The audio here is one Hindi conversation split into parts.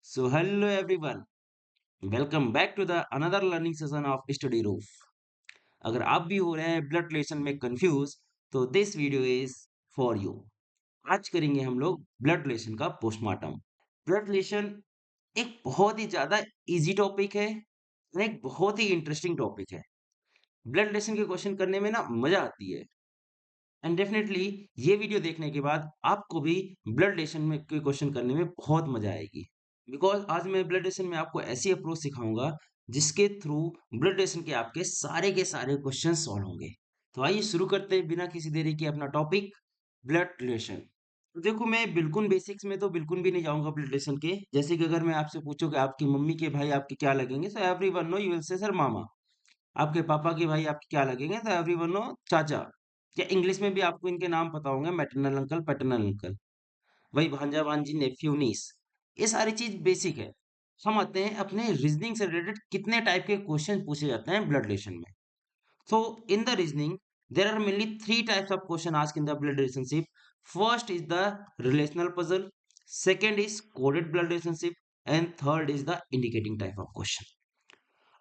Hello everyone, welcome back to the another learning session of Study Roof. अगर आप भी हो रहे हैं ब्लड रिलेशन में कंफ्यूज तो this video is for you. आज करेंगे हम लोग ब्लड रिलेशन का पोस्टमार्टम। ब्लड रिलेशन एक बहुत ही ज्यादा इजी टॉपिक है और एक बहुत ही इंटरेस्टिंग टॉपिक है। ब्लड रिलेशन के क्वेश्चन करने में ना मजा आती है एंड डेफिनेटली ये वीडियो देखने के बाद आपको भी ब्लड रिलेशन में के क्वेश्चन करने में बहुत मजा आएगी। बिकॉज आज मैं ब्लड रिलेशन में आपको ऐसी अप्रोच सिखाऊंगा जिसके थ्रू ब्लड रिलेशन के सारे क्वेश्चन सॉल्व होंगे। तो आइए शुरू करते हैं बिना किसी देरी के अपना टॉपिक ब्लड रिलेशन। तो देखो मैं बिल्कुल बेसिक्स में तो बिल्कुल भी नहीं जाऊंगा ब्लड रिलेशन के। जैसे कि अगर मैं आपसे पूछूं कि आपकी मम्मी के भाई आपके क्या लगेंगे so everyone know you will say sir मामा। आपके पापा के भाई आपके क्या लगेंगे तो एवरीवन नो चाचा। या इंग्लिश में भी आपको इनके नाम पता होंगे मैटरनल अंकल पैटर्नल अंकल। वही भांजा भांजी नेफ्यू नीस। ये सारी चीज बेसिक है। हम आते हैं अपने रीजनिंग से रिलेटेड कितने टाइप के क्वेश्चन पूछे जाते हैं ब्लड रिलेशन में। So in the reasoning, there are mainly three types of question asked in the blood relationship. First is the relational puzzle, second is coded blood relationship, and third is the indicating type of question.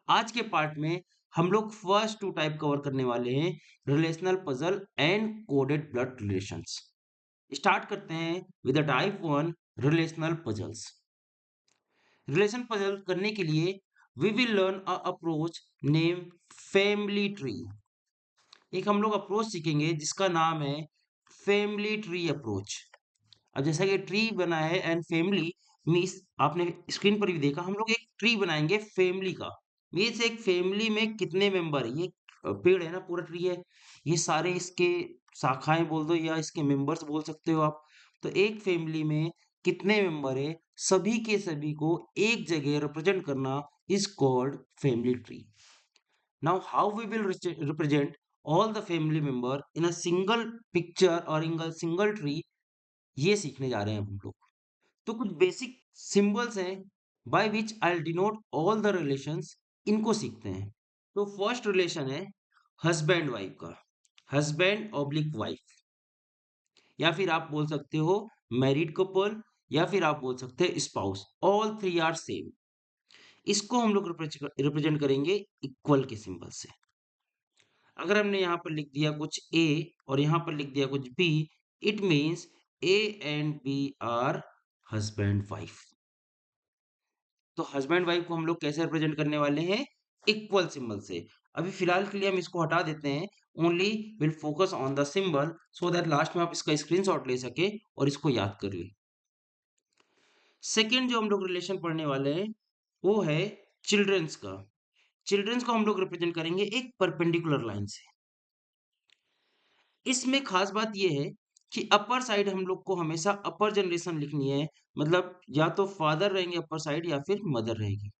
आज के पार्ट में हम लोग फर्स्ट टू टाइप कवर करने वाले हैं, relational puzzle and coded blood relations. Start करते हैं with the type one, relational puzzles. Relation puzzle करने के लिए we will learn a approach name family tree. एक हम लोग अप्रोच सीखेंगे जिसका नाम है फैमिली ट्री अप्रोच। अब जैसा कि ट्री बना है एंड फैमिली मीन्स आपने स्क्रीन पर भी देखा, हम लोग एक ट्री बनाएंगे फैमिली का। मीन्स एक फैमिली में कितने मेंबर है, ये पेड़ है ना, पूरा ट्री है, ये सारे इसके शाखाएं बोल दो या इसके मेंबर्स बोल सकते हो आप। तो एक फैमिली में कितने मेंबर है, सभी के सभी को एक जगह रिप्रेजेंट करना is called family tree. Now, how we will represent all the family member in a single picture or in a single tree, ये सीखने जा रहे हैं हम लोग। तो कुछ बेसिक सिंबल्स हैं by which I denote all the relations, इनको सीखते हैं। तो फर्स्ट रिलेशन है हस्बैंड वाइफ का, हस्बैंड ऑब्लिक वाइफ, या फिर आप बोल सकते हो मैरिड कपल, या फिर आप बोल सकते हैं spouse, all three are same. इसको हम लोग रिप्रेजेंट करेंगे इक्वल के सिंबल से। अगर हमने यहाँ पर लिख दिया कुछ ए और यहाँ पर लिख दिया कुछ B, it means A and B are husband wife. तो हस्बैंड वाइफ को हम लोग कैसे रिप्रेजेंट करने वाले हैं, इक्वल सिंबल से। अभी फिलहाल के लिए हम इसको हटा देते हैं, only will focus on the symbol so that last में आप इसका स्क्रीनशॉट ले सके और इसको याद कर ले। सेकेंड जो हम लोग रिलेशन पढ़ने वाले हैं वो है चिल्ड्रंस का। चिल्ड्रंस को हम लोग रिप्रेजेंट करेंगे एक परपेंडिकुलर लाइन से। इसमें खास बात ये है कि अपर साइड हम लोग को हमेशा अपर जनरेशन लिखनी है, मतलब या तो फादर रहेंगे अपर साइड या फिर मदर रहेगी,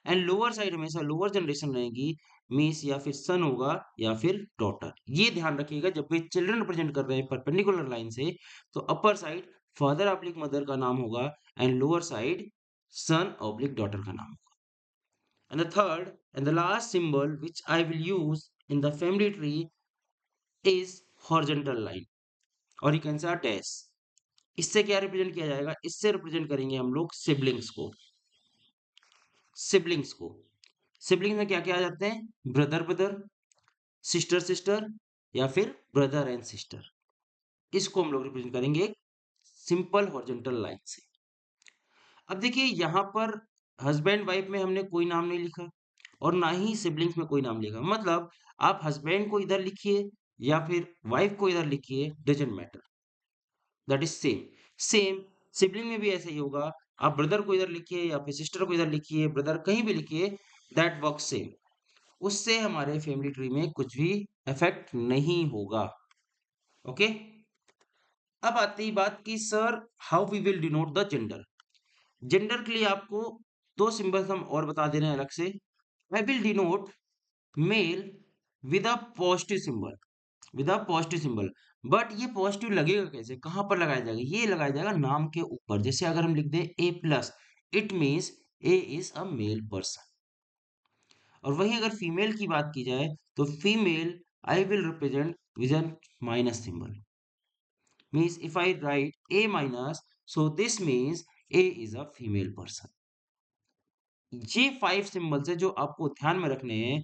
एंड लोअर साइड हमेशा लोअर जनरेशन रहेगी, मीन्स या फिर सन होगा या फिर डॉटर। ये ध्यान रखिएगा जब भी चिल्ड्रन रिप्रेजेंट कर रहे हैं परपेंडिकुलर लाइन से, तो upper side father oblique mother का नाम होगा and lower side son oblique daughter का नाम होगा। And the third and the last symbol which I will use in the family tree is horizontal line, और यू कैन से डैश। इससे क्या रिप्रेजेंट किया जाएगा, इससे रिप्रेजेंट करेंगे हम लोग सिबलिंग्स को। सिबलिंग्स को सिबलिंग्स में क्या क्या आ जाते हैं, ब्रदर ब्रदर, सिस्टर सिस्टर, या फिर ब्रदर एंड सिस्टर। इसको हम लोग रिप्रेजेंट करेंगे एक सिंपल हॉरिजॉन्टल लाइन से। अब देखिए यहाँ पर हस्बैंड वाइफ में हमने कोई नाम नहीं लिखा और ना ही सिबलिंग्स में कोई नाम लिखा, मतलब आप हस्बैंड को इधर लिखिए या फिर वाइफ को इधर लिखिए, doesn't matter, that is same. Same sibling में भी ऐसा ही होगा, आप ब्रदर को इधर लिखिए या फिर सिस्टर को इधर लिखिए, ब्रदर कहीं भी लिखिए, दैट वर्क सेम। उससे हमारे फैमिली ट्री में कुछ भी इफेक्ट नहीं होगा। ओके, अब आती है बात कि sir how we will denote the gender. Gender के लिए आपको दो सिंबल्स हम और बता दे रहे हैं अलग से। I will denote mail with a positive symbol, with a positive symbol. But ये पॉजिटिव लगेगा कैसे, कहां पर लगाया जाएगा, ये लगाया जाएगा नाम के ऊपर। जैसे अगर हम लिख दें A plus, it means A is a male person. और वहीं अगर फीमेल की बात की जाए तो female I will represent with an minus symbol, means if I write A minus, so this means A is a female person. ये 5 सिंबल्स है जो आपको ध्यान में रखने हैं।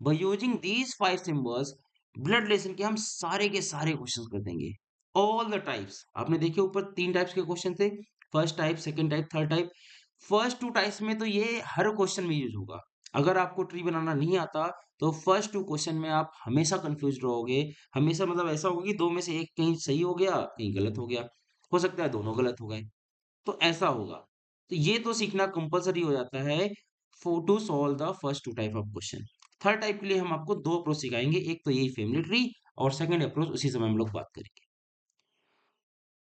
By using these 5 symbols blood relation के हम सारे के सारे क्वेश्चंस कर देंगे। ऑल द टाइप्स आपने देखे ऊपर 3 टाइप्स के क्वेश्चन थे। First type, second type, third type. First 2 types में तो ये हर क्वेश्चन में यूज होगा। अगर आपको ट्री बनाना नहीं आता तो फर्स्ट 2 क्वेश्चन में आप हमेशा कंफ्यूज रहोगे। हमेशा मतलब ऐसा होगा कि 2 में से एक कहीं सही हो गया, कहीं गलत हो गया। हो सकता है दोनों गलत हो गए। तो ऐसा होगा। तो ये तो सीखना कंपल्सरी हो जाता है for to solve the first 2 type of question. Third type के लिए हम आपको 2 अप्रोच सिखाएंगे। एक तो यही फैमिली ट्री और सेकंड अप्रोच उसी समय हम लोग बात करेंगे।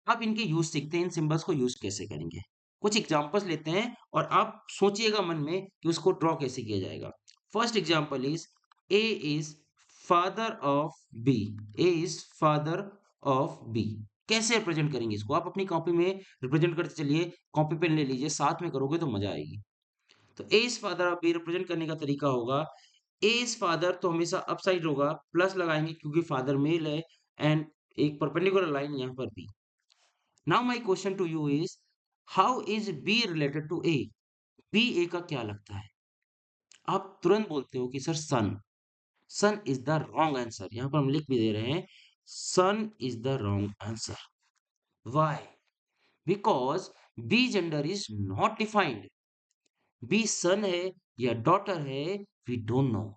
अब इनके यूज सीखते हैं, इन सिंबल्स को यूज कैसे करेंगे। कुछ एग्जांपल्स लेते हैं और आप सोचिएगा मन में कि उसको ड्रॉ कैसे किया जाएगा। First example is A is father of B. A is father of B. कैसे रिप्रेजेंट करेंगे इसको? आप अपनी कॉपी में रिप्रेजेंट करते चलिए। कॉपी पेन ले लीजिए, साथ में करोगे तो मजा आएगी। तो A is father of B represent करने का तरीका होगा, ए इज फादर तो हमेशा अपसाइड होगा, प्लस लगाएंगे क्योंकि फादर मेल है, एंड एक परपेंडिकुलर लाइन यहाँ पर भी। Now my question to you is, how is B related to A? B A का क्या लगता है? आप तुरंत बोलते हो कि sir son. Son is the wrong answer. यहाँ पर हम लिख भी दे रहे हैं, son is the wrong answer. Why? Because B gender is not defined. B son है या डॉटर है, we don't know.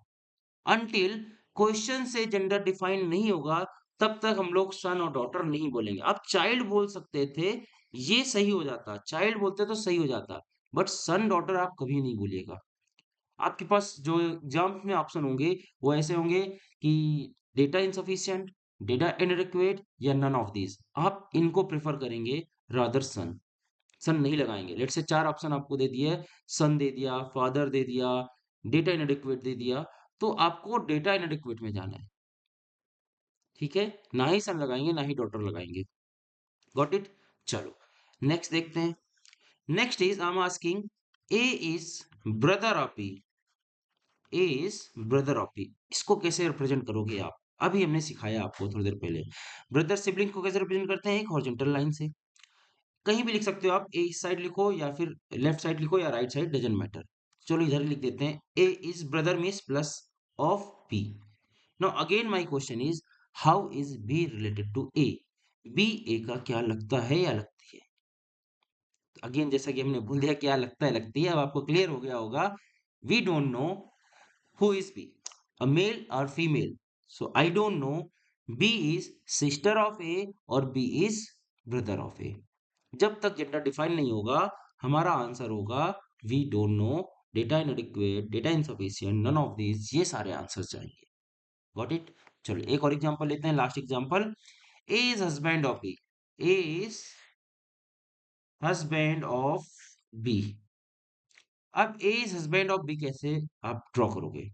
Until question से जेंडर डिफाइन नहीं होगा तब तक हम लोग सन और डॉटर नहीं बोलेंगे। आप चाइल्ड बोल सकते थे, ये सही हो जाता। चाइल्ड बोलते तो सही हो जाता, बट सन डॉटर आप कभी नहीं बोलिएगा। आपके पास जो एग्जाम्स में ऑप्शन होंगे वो ऐसे होंगे कि डेटा इनसफिशिएंट, डेटा इनएडिक्वेट या नन ऑफ दिस। आप इनको प्रेफर करेंगे रादर सन। सन नहीं लगाएंगे। लेट से 4 ऑप्शन आपको दे दिए, सन दे दिया, फादर दे दिया, डेटा इनएडिक्वेट दे दिया, तो आपको डेटा इनएडिक्वेट में जाना है। ठीक है, ना ही सन लगाएंगे ना ही डॉटर लगाएंगे। Got it? चलो नेक्स्ट देखते हैं। Next is I am asking, A is brother of B. A is brother of B. इसको कैसे रिप्रेजेंट करोगे आप? अभी हमने सिखाया आपको थोड़ी देर पहले। ब्रदर सिबलिंग को कैसे रिप्रेजेंट करते हैं? एक हॉरिजॉन्टल लाइन से। कहीं भी लिख सकते हो आप, ए इस साइड लिखो या फिर लेफ्ट साइड लिखो या राइट साइड, डजेंट मैटर। चलो इधर लिख देते हैं, A is brother means plus of B. Now again my question is, how is B related to A? B A का क्या लगता है या लगती है? अगेन जैसा कि हमने बोल दिया क्या लगता है लगती है, अब आपको क्लियर हो गया होगा। We don't know who is B, a male और female. So I don't know B is sister of A और B is brother of A. जब तक जेंडर डिफाइन नहीं होगा हमारा आंसर होगा we don't know, data inadequate, data insufficient, none of this, ये सारे आंसर्स जाएंगे। Got it? चलो एक और एग्जांपल लेते हैं, last example. A is husband of B. A is husband of B. अब A is husband of B कैसे आप ड्रॉ करोगे?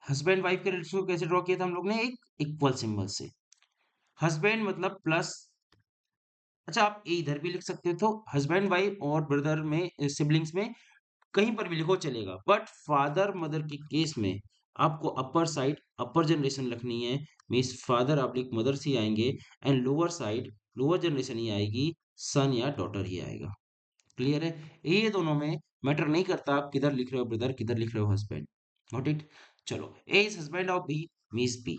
हस्बैंड वाइफ के रिलेशन को कैसे ड्रॉ किया था हम लोग ने? एक इक्वल सिंबल से। हस्बैंड मतलब प्लस, अच्छा आप ए इधर भी लिख सकते हो, तो हस्बैंड वाइफ और ब्रदर में सिबलिंग्स में कहीं पर भी लिखो चलेगा, बट फादर मदर के केस में आपको अपर साइड अपर जनरेशन लिखनी है। मीन्स फादर ऑब्लिक मदर से ही आएंगे, and lower side lower generation ही आएगी, सन या डॉटर ही आएगा। क्लियर है? ये दोनों में मैटर नहीं करता आप किधर लिख रहे हो ब्रदर, किधर लिख रहे हो हस्बैंड। Not it? चलो A is husband of B means B.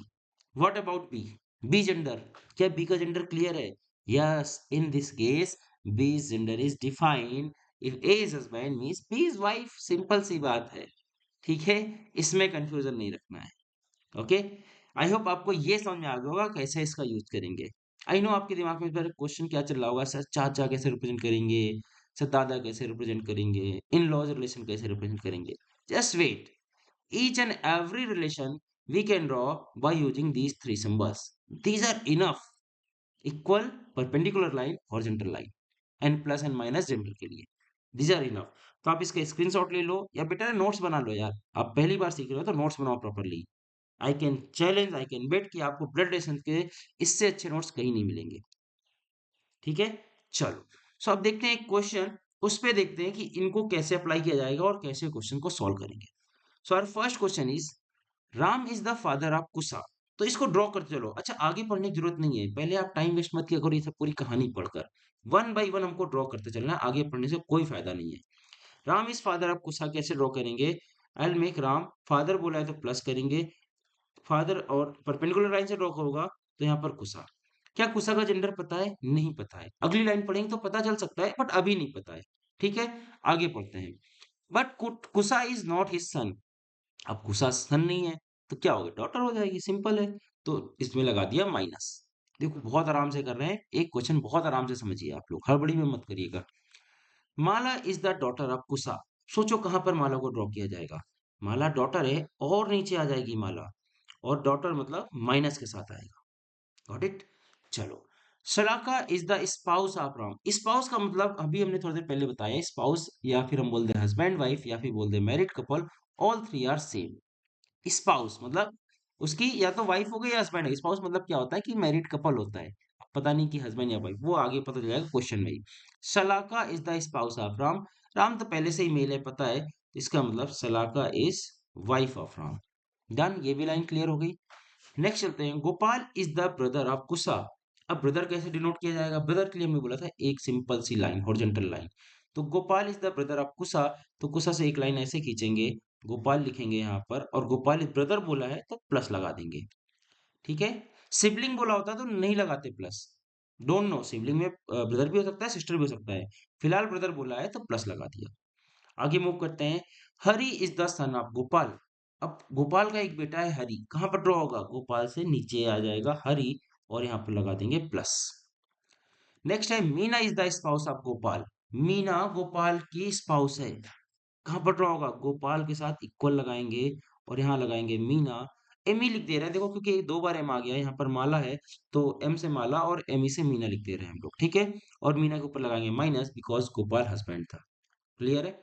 What about B? B gender, क्या बी का जेंडर क्लियर है? Yes, in this case B gender is defined. If A is husband means B is wife. Simple सी बात है। ठीक है, इसमें कंफ्यूजन नहीं रखना है। ओके, आई होप आपको ये समझ में आ गया होगा कैसे इसका यूज करेंगे। आई नो आपके दिमाग में इस बार क्वेश्चन क्या चल रहा होगा, सर चाचा कैसे रिप्रेजेंट करेंगे, सर दादा कैसे रिप्रेजेंट करेंगे, इन लॉज रिलेशन कैसे रिप्रेजेंट करेंगे। Just wait, each and every relation we can draw by using these 3 symbols. These are enough: equal, perpendicular line, horizontal line, and plus and minus gender के लिए। These are enough। तो आप इसका स्क्रीनशॉट ले लो या बेटा नोट्स बना लो यार। आप पहली बार सीख रहे हो तो नोट्स बनाओ properly. I can challenge, I can bet कि आपको ब्लड रिलेशन के इससे अच्छे नोट्स कहीं नहीं मिलेंगे। ठीक है, चलो। सो अब देखते हैं एक क्वेश्चन, उस पे देखते हैं कि इनको कैसे अप्लाई किया जाएगा और कैसे क्वेश्चन को सॉल्व करेंगे। So our first question is, Ram is the father of Kusha. तो इसको ड्रॉ करते चलो। अच्छा आगे पढ़ने की जरूरत नहीं है, पहले आप टाइम वेस्ट मत किया करो ये सब पूरी कहानी पढ़कर। वन बाई वन हमको ड्रॉ करते चलना है, आगे पढ़ने से कोई फायदा नहीं है। राम इज फादर ऑफ कुशा कैसे ड्रॉ करेंगे? I will make Ram, father बोला है तो प्लस करेंगे, फादर और परपेंडिकुलर लाइन से ड्रॉ होगा तो यहाँ पर कुशा। क्या कुशा का जेंडर पता है? नहीं पता है। अगली लाइन पढ़ेंगे तो पता चल सकता है, बट अभी नहीं पता है। ठीक है, आगे पढ़ते हैं। But Kusha is not his son. अब कुशा सन नहीं है तो क्या होगा? डॉटर हो जाएगी, सिंपल है। तो इसमें लगा दिया माइनस। देखो बहुत आराम से कर रहे हैं, एक क्वेश्चन बहुत आराम से समझिए आप लोग, हड़बड़ी में मत करिएगा। माला इज द डॉटर ऑफ कुशा। सोचो कहां पर माला को ड्रॉ किया जाएगा? माला डॉटर है और नीचे आ जाएगी माला, और डॉटर मतलब माइनस के साथ आएगा। Got it? चलो। Shalaka is the spouse of Ram. Spouse का मतलब अभी हमने थोड़ी देर पहले बताया, स्पाउस या फिर हम बोल दे हस्बैंड वाइफ या फिर बोल दे married couple, all three are same. Spouse मतलब उसकी या तो वाइफ हो गई या हस्बैंड है। स्पाउस मतलब क्या होता है कि मैरिड कपल होता है, पता नहीं कि हस्बैंड या वाइफ, वो आगे पता चल जाएगा क्वेश्चन में ही। Shalaka is the spouse of Ram. Ram तो पहले से ही मेल है, पता है, इसका मतलब Shalaka is wife of Ram. Done, ये भी लाइन क्लियर हो गई। नेक्स्ट चलते हैं। Gopal is the brother of Kusha. अब ब्रदर कैसे डिनोट किया जाएगा? ब्रदर के लिए हमने बोला था एक सिंपल सी लाइन, हॉरिजॉन्टल लाइन। तो Gopal is the brother of Kusha, तो कुशा से एक लाइन ऐसे खींचेंगे, गोपाल लिखेंगे यहाँ पर, और गोपाल इज ब्रदर बोला है तो प्लस लगा देंगे। ठीक है। सिबलिंग बोला होता तो नहीं लगाते प्लस। डोंट नो, सिबलिंग में ब्रदर भी हो सकता है, सिस्टर भी हो सकता है। फिलहाल ब्रदर बोला है तो प्लस लगा दिया। आगे मूव करते हैं। Hari is the son of Gopal. अब गोपाल का एक बेटा है हरि, कहां पर ड्रॉ होगा? गोपाल से नीचे आ जाएगा हरि, और यहाँ पर लगा देंगे प्लस। नेक्स्ट है Meena is the spouse of Gopal. Meena Gopal की स्पाउस है, कहां पर ड्रॉ होगा? गोपाल के साथ इक्वल लगाएंगे, और यहाँ लगाएंगे मीना। एम ही लिख दे रहे हैं देखो, क्योंकि दो बार एम आ गया, यहाँ पर माला है तो एम से माला और एम ही से मीना लिख दे रहे हैं हम लोग। ठीक है, और मीना के ऊपर लगाएंगे माइनस, बिकॉज गोपाल हस्बैंड था। क्लियर है?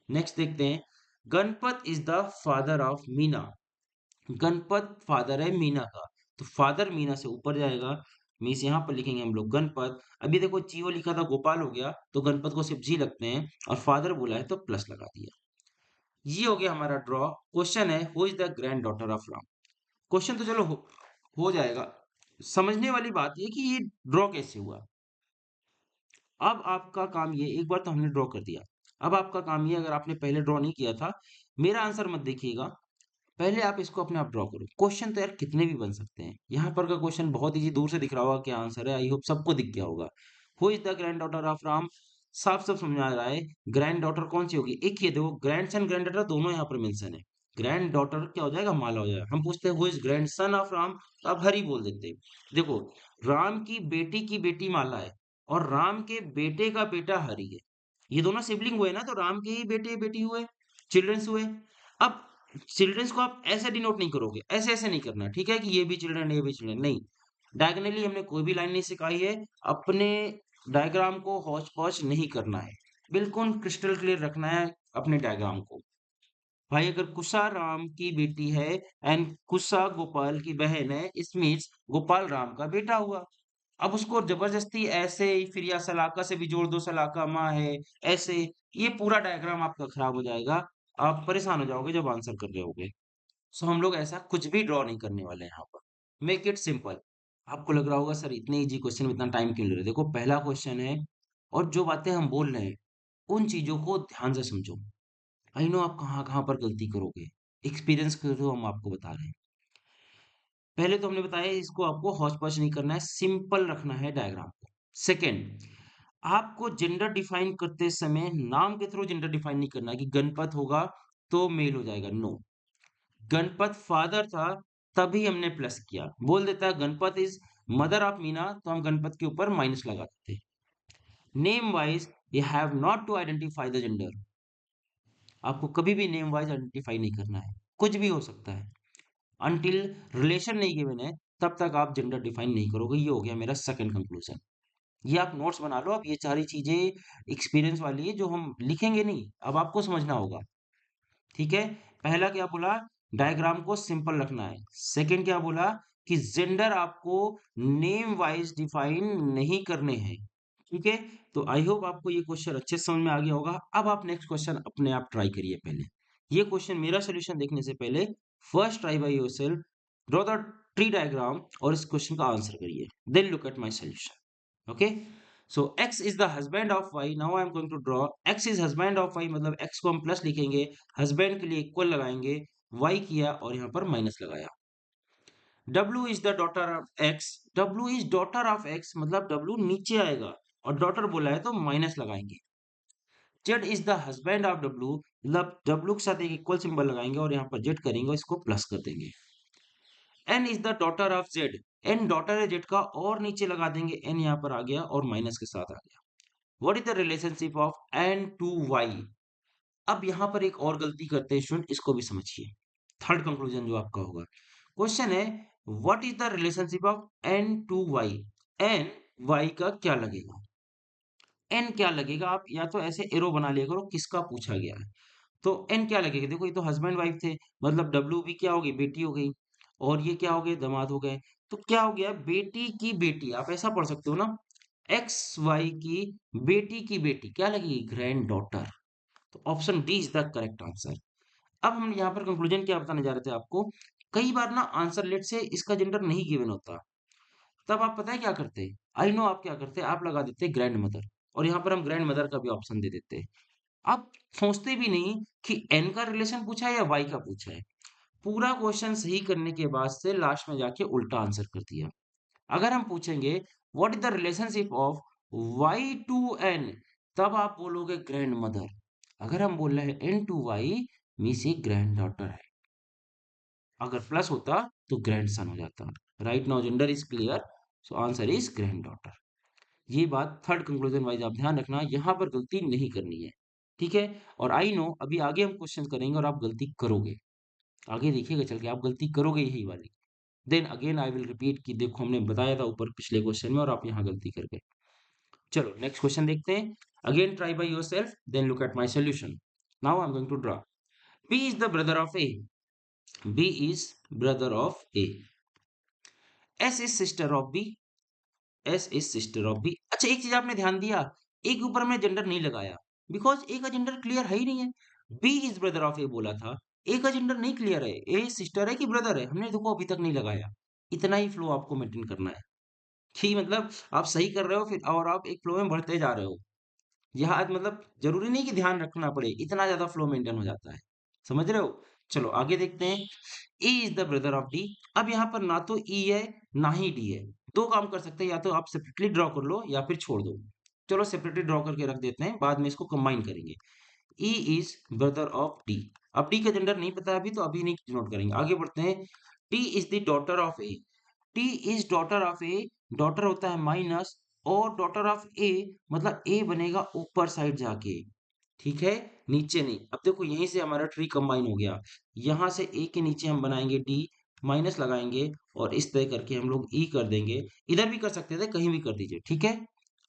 नेक्स्ट देखते हैं। Ganpat is the father of Meena. Ganpat father है मीना का, तो फादर मीना से ऊपर जाएगा, मीन्स यहाँ पर लिखेंगे हम लोग गणपत। अभी देखो जीओ लिखा था, गोपाल हो गया, तो गणपत को सिर्फ जी लगते हैं, और फादर बोला है तो प्लस लगा दिया। ये हो गया हमारा ड्रॉ। क्वेश्चन है who is the grand daughter of Ram. Question तो चलो हो जाएगा। समझने वाली बात ये कि ये ड्रॉ कैसे हुआ। अब आपका काम ये, एक बार तो हमने ड्रॉ कर दिया, अब आपका काम ये, अगर आपने पहले ड्रॉ नहीं किया था, मेरा आंसर मत देखिएगा, पहले आप इसको अपने आप ड्रॉ करो। क्वेश्चन तो यार कितने भी बन सकते हैं, यहाँ पर का क्वेश्चन बहुत इजी, दूर से दिख रहा होगा क्या आंसर है, आई होप सबको दिख गया होगा। Who is the grand daughter of Ram, साफ साफ समझ आ रहा है। ग्रैंड डॉटर कौन सी होगी? एक ही है, देखो ग्रैंड सन ग्रैंड डॉटर दोनों यहाँ पर मेंशन है। ग्रैंड डॉटर क्या हो जाएगा? माला हो जाएगा। हम पूछते हैं who is grand son of Ram, तो आप हरि बोल देते। देखो, राम की बेटी माला है, और राम के बेटे का बेटा हरि है, ये दोनों सिबलिंग हुए ना, तो राम के ही बेटे बेटी हुए, चिल्ड्रंस हुए। अब चिल्ड्रंस को आप ऐसे डिनोट नहीं करोगे, ऐसे ऐसे नहीं करना, ठीक है, कि ये भी चिल्ड्रन ये भी चिल्ड्रन, नहीं। डायगोनली हमने कोई भी लाइन नहीं सिखाई है, अपने डायग्राम को हौच पौच नहीं करना है, बिल्कुल क्रिस्टल क्लियर रखना है अपने डायग्राम को। भाई अगर कुशा राम की बेटी है एंड कुशा गोपाल की बहन है, इस मीन्स गोपाल राम का बेटा हुआ। अब उसको जबरदस्ती ऐसे ही फिर, या सलाका से भी जोड़ दो, सलाका माँ है, ऐसे, ये पूरा डायग्राम आपका खराब हो जाएगा, आप परेशान हो जाओगे जब आंसर कर रहे होगे। सो हम लोग ऐसा कुछ भी ड्रॉ नहीं करने वाले हैं यहाँ पर। Make it simple. आपको लग रहा होगा सर इतने इजी क्वेश्चन में इतना टाइम क्यों ले रहे हो? देखो पहला क्वेश्चन है, और जो बातें हम बोल रहे हैं उन चीजों को ध्यान से समझो। आई नो आप कहाँ कहाँ पर गलती करोगे, एक्सपीरियंस के थ्रू हम आपको बता रहे हैं। पहले तो हमने बताया इसको आपको हौच पौच नहीं करना है, सिंपल रखना है डायग्राम को। सेकेंड, आपको जेंडर डिफाइन करते समय नाम के थ्रू जेंडर डिफाइन नहीं करना है कि गणपत होगा तो मेल हो जाएगा, नो। गणपत फादर था तभी हमने प्लस किया, बोल देता है Ganpat is mother of Meena, तो हम गणपत के ऊपर माइनस लगाते थे। Name wise you have not to identify the gender. आपको कभी भी नेम वाइज आइडेंटिफाई नहीं करना है, कुछ भी हो सकता है, अनटिल रिलेशन नहीं गिवन है तब तक आप जेंडर डिफाइन नहीं करोगे। ये हो गया मेरा सेकंड कंक्लूजन। ये आप नोट्स बना लो, अब ये सारी चीजें एक्सपीरियंस वाली है जो हम लिखेंगे नहीं, अब आपको समझना होगा। ठीक है, पहला क्या बोला? डायग्राम को सिंपल रखना है। सेकंड क्या बोला? कि जेंडर आपको नेम वाइज डिफाइन नहीं करने हैं। ठीक है, तो आई होप आपको ये क्वेश्चन अच्छे से समझ में आ गया होगा। अब आप नेक्स्ट क्वेश्चन अपने आप ट्राई करिए। पहले ये क्वेश्चन मेरा सोल्यूशन देखने से पहले first try by yourself, draw the tree diagram और इस क्वेश्चन का आंसर करिए, then look at my solution. Okay, so x is the husband of y. Now I am going to draw x is husband of y, मतलब x को हम प्लस लिखेंगे, हस्बैंड के लिए इक्वल लगाएंगे, y किया और यहाँ पर माइनस लगाया. W is the daughter of x. W is daughter of x, मतलब W नीचे आएगा और डॉटर बोला है तो माइनस लगाएंगे. Z is the husband of W, मतलब W के साथ एक इक्वल सिंबल लगाएंगे और यहाँ पर Z करेंगे, इसको प्लस कर देंगे. N is the daughter of Z. N daughter है Z का और नीचे लगा देंगे, N यहाँ पर आ गया और माइनस के साथ आ गया. What is the relationship of N to Y? अब यहाँ पर एक और गलती करते हैं स्टूडेंट, इसको भी समझिए. थर्ड कंक्लूजन जो आपका होगा, क्वेश्चन है what is the relationship of N to Y? N Y का क्या लगेगा? N क्या लगेगा? आप या तो ऐसे एरो बना लिया करो किसका पूछा गया है. तो N क्या लगेगा? देखो ये तो हस्बैंड वाइफ थे, मतलब W भी क्या होगी? बेटी हो गई. और ये क्या हो गए? दामाद हो गए. तो क्या हो गया? बेटी की बेटी, आप ऐसा पढ़ सकते हो ना, एक्स वाई की बेटी क्या लगेगी? Grand daughter. तो option D is the correct answer. अब हम यहाँ पर कंक्लूजन क्या बताने जा रहे थे आपको, कई बार ना आंसर लेट से इसका जेंडर नहीं गिवन होता, तब आप पता है क्या करते? आई नो आप क्या करते, आप लगा देते ग्रैंड मदर, और यहाँ पर हम ग्रैंड मदर का भी ऑप्शन दे देते. आप सोचते भी नहीं कि एन का रिलेशन पूछा है या वाई का पूछा है. पूरा क्वेश्चन सही करने के बाद से लास्ट में जाके उल्टा आंसर कर दिया. अगर हम पूछेंगे what is the relationship of Y to N, तब आप बोलोगे ग्रैंड मदर. अगर हम बोल रहे हैं एन टू वाई, मीन्स ये ग्रैंड डॉटर है. अगर प्लस होता तो ग्रैंड सन हो जाता. Right now gender is clear, so answer is grand daughter. ये बात थर्ड कंक्लूजन वाइज आप ध्यान रखना, यहाँ पर गलती नहीं करनी है. ठीक है. और आई नो अभी आगे हम क्वेश्चन करेंगे और आप गलती करोगे, आगे देखिएगा चल के आप गलती करोगे यही वाली. Then again I will repeat कि देखो हमने बताया था ऊपर पिछले क्वेश्चन में और आप यहाँ गलती कर गए. चलो नेक्स्ट क्वेश्चन देखते हैं. Again try by yourself, then look at my solution. Now I am going to draw. B is the brother of A. B is brother of A. S is sister of B. S is sister of B. अच्छा एक चीज आपने ध्यान दिया, ए के ऊपर हमने जेंडर नहीं लगाया, बिकॉज ए का जेंडर क्लियर है ही नहीं है. बी इज ब्रदर ऑफ ए बोला था, ए का जेंडर नहीं क्लियर है, ए सिस्टर है कि ब्रदर है, हमने देखो अभी तक नहीं लगाया. इतना ही फ्लो आपको मेंटेन करना है कि मतलब आप सही कर रहे हो फिर और आप एक फ्लो में बढ़ते जा रहे हो. यहाँ मतलब जरूरी नहीं कि ध्यान रखना पड़े, इतना ज्यादा फ्लो मेंटेन हो जाता है. समझ रहे हो? चलो आगे देखते हैं. A is the brother of D. अब यहाँ पर ना तो ई है ना ही डी है. दो काम कर सकते हैं, या तो आप सेपरेटली ड्रॉ कर लो या फिर छोड़ दो. चलो सेपरेटली ड्रॉ करके रख देते हैं, बाद में इसको कंबाइन करेंगे. E is brother of D. अब डी का जेंडर नहीं पता है अभी, तो अभी नहीं नोट करेंगे, आगे बढ़ते हैं. T is the daughter of A. T is daughter of A. Daughter होता है माइनस, और डॉटर ऑफ ए मतलब ए बनेगा ऊपर साइड जाके. ठीक है, नीचे नहीं. अब देखो यहीं से हमारा ट्री कंबाइन हो गया, यहाँ से ए के नीचे हम बनाएंगे डी, माइनस लगाएंगे और इस तरह करके हम लोग ई कर देंगे. इधर भी कर सकते थे, कहीं भी कर दीजिए. ठीक है,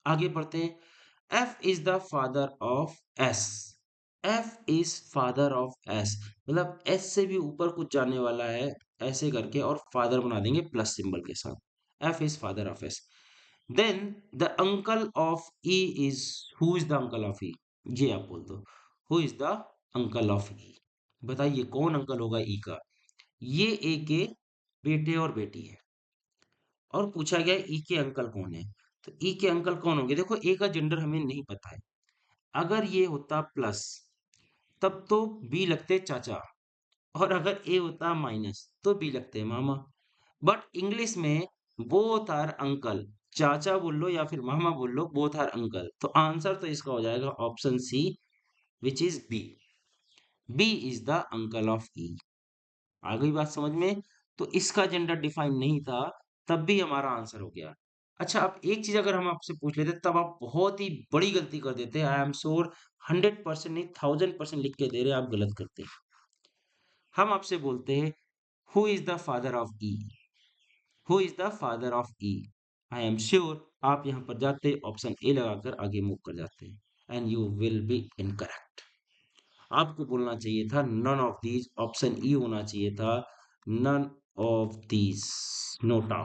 आगे बढ़ते हैं. F is the father of S. F is father of S, मतलब एस से भी ऊपर कुछ जाने वाला है, ऐसे करके और फादर बना देंगे प्लस सिंबल के साथ. F is father of S. Then the uncle of E is, who is the uncle of E? ये आप बोल दो, who is the uncle of E. बताइए कौन अंकल होगा ई का? ये ए के बेटे और बेटी है, और पूछा गया ई के अंकल कौन है. तो ई के अंकल कौन होंगे? देखो ए का जेंडर हमें नहीं पता है. अगर ये होता प्लस, तब तो बी लगते चाचा, और अगर ए होता माइनस तो बी लगते मामा. बट इंग्लिश में बोथ आर अंकल, चाचा बोल लो या फिर मामा बोल लो, बोथ आर अंकल. तो आंसर तो इसका हो जाएगा option C, which is B. B is the uncle of E. आ गई बात समझ में? तो इसका जेंडर डिफाइन नहीं था, तब भी हमारा आंसर हो गया. अच्छा अब एक चीज अगर हम आपसे पूछ लेते तब आप बहुत ही बड़ी गलती कर देते. आई एम श्योर 100% नहीं 1000% लिख के दे रहे, आप गलत करते. हम आपसे बोलते हैं who is the father of E. Who is the father of E. I am sure आप यहाँ पर जाते ऑप्शन ए लगाकर आगे मूव कर जाते हैं and you will be incorrect. आपको बोलना चाहिए था none of these, option E होना चाहिए था none of these. NOTA,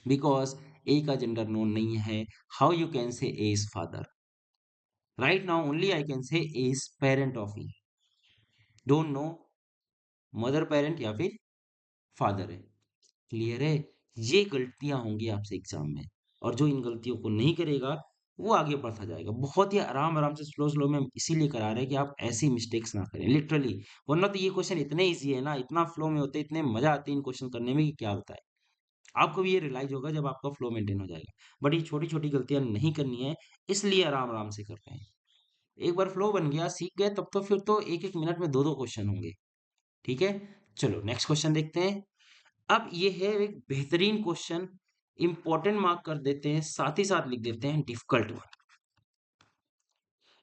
because A का जेंडर नोन नहीं है. How you can say A is father? Right now only I can say A is parent of E. Don't know mother parent या फिर फादर है. क्लियर है? ये गलतियां होंगी आपसे एग्जाम में. और जो इन गलतियों को नहीं करेगा वो आगे बढ़ता जाएगा। बहुत ही आराम आराम से स्लो स्लो में हम इसीलिए करा रहे हैं कि आप ऐसी मिस्टेक्स ना करें लिटरली। वरना तो ये क्वेश्चन इतने ईजी है ना, इतना फ्लो में होते हैं, इतने मजा आती है इन क्वेश्चन करने में कि क्या बताएं। आपको भी ये रियलाइज होगा जब आपका फ्लो मेंटेन हो जाएगा। बट ये छोटी छोटी गलतियां नहीं करनी है, इसलिए आराम आराम से कर रहे हैं। एक बार फ्लो बन गया, सीख गए, तब तो फिर तो एक एक मिनट में दो दो क्वेश्चन होंगे। ठीक है, चलो नेक्स्ट क्वेश्चन देखते हैं। अब ये है एक बेहतरीन क्वेश्चन, इंपॉर्टेंट मार्क कर देते हैं, साथ ही साथ लिख देते हैं difficult one.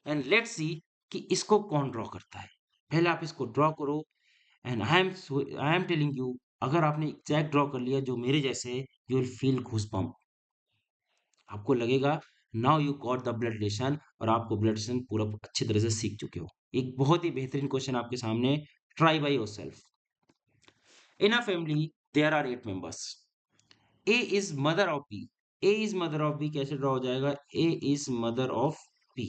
And let's see कि इसको कौन ड्रॉ करता है। पहले आप इसको ड्रॉ करो। And I am telling you, अगर आपने एग्जैक्ट ड्रॉ कर लिया जो मेरे जैसे, यू विल फील गूज़बम्प। आपको लगेगा now you got the blood relation, और आपको ब्लड रिलेशन पूरा अच्छी तरह से सीख चुके हो। एक बहुत ही बेहतरीन क्वेश्चन आपके सामने, try by yourself. In a family there are 8 members. A is mother of B. A is mother of B कैसे ड्रॉ हो जाएगा? A is mother of B.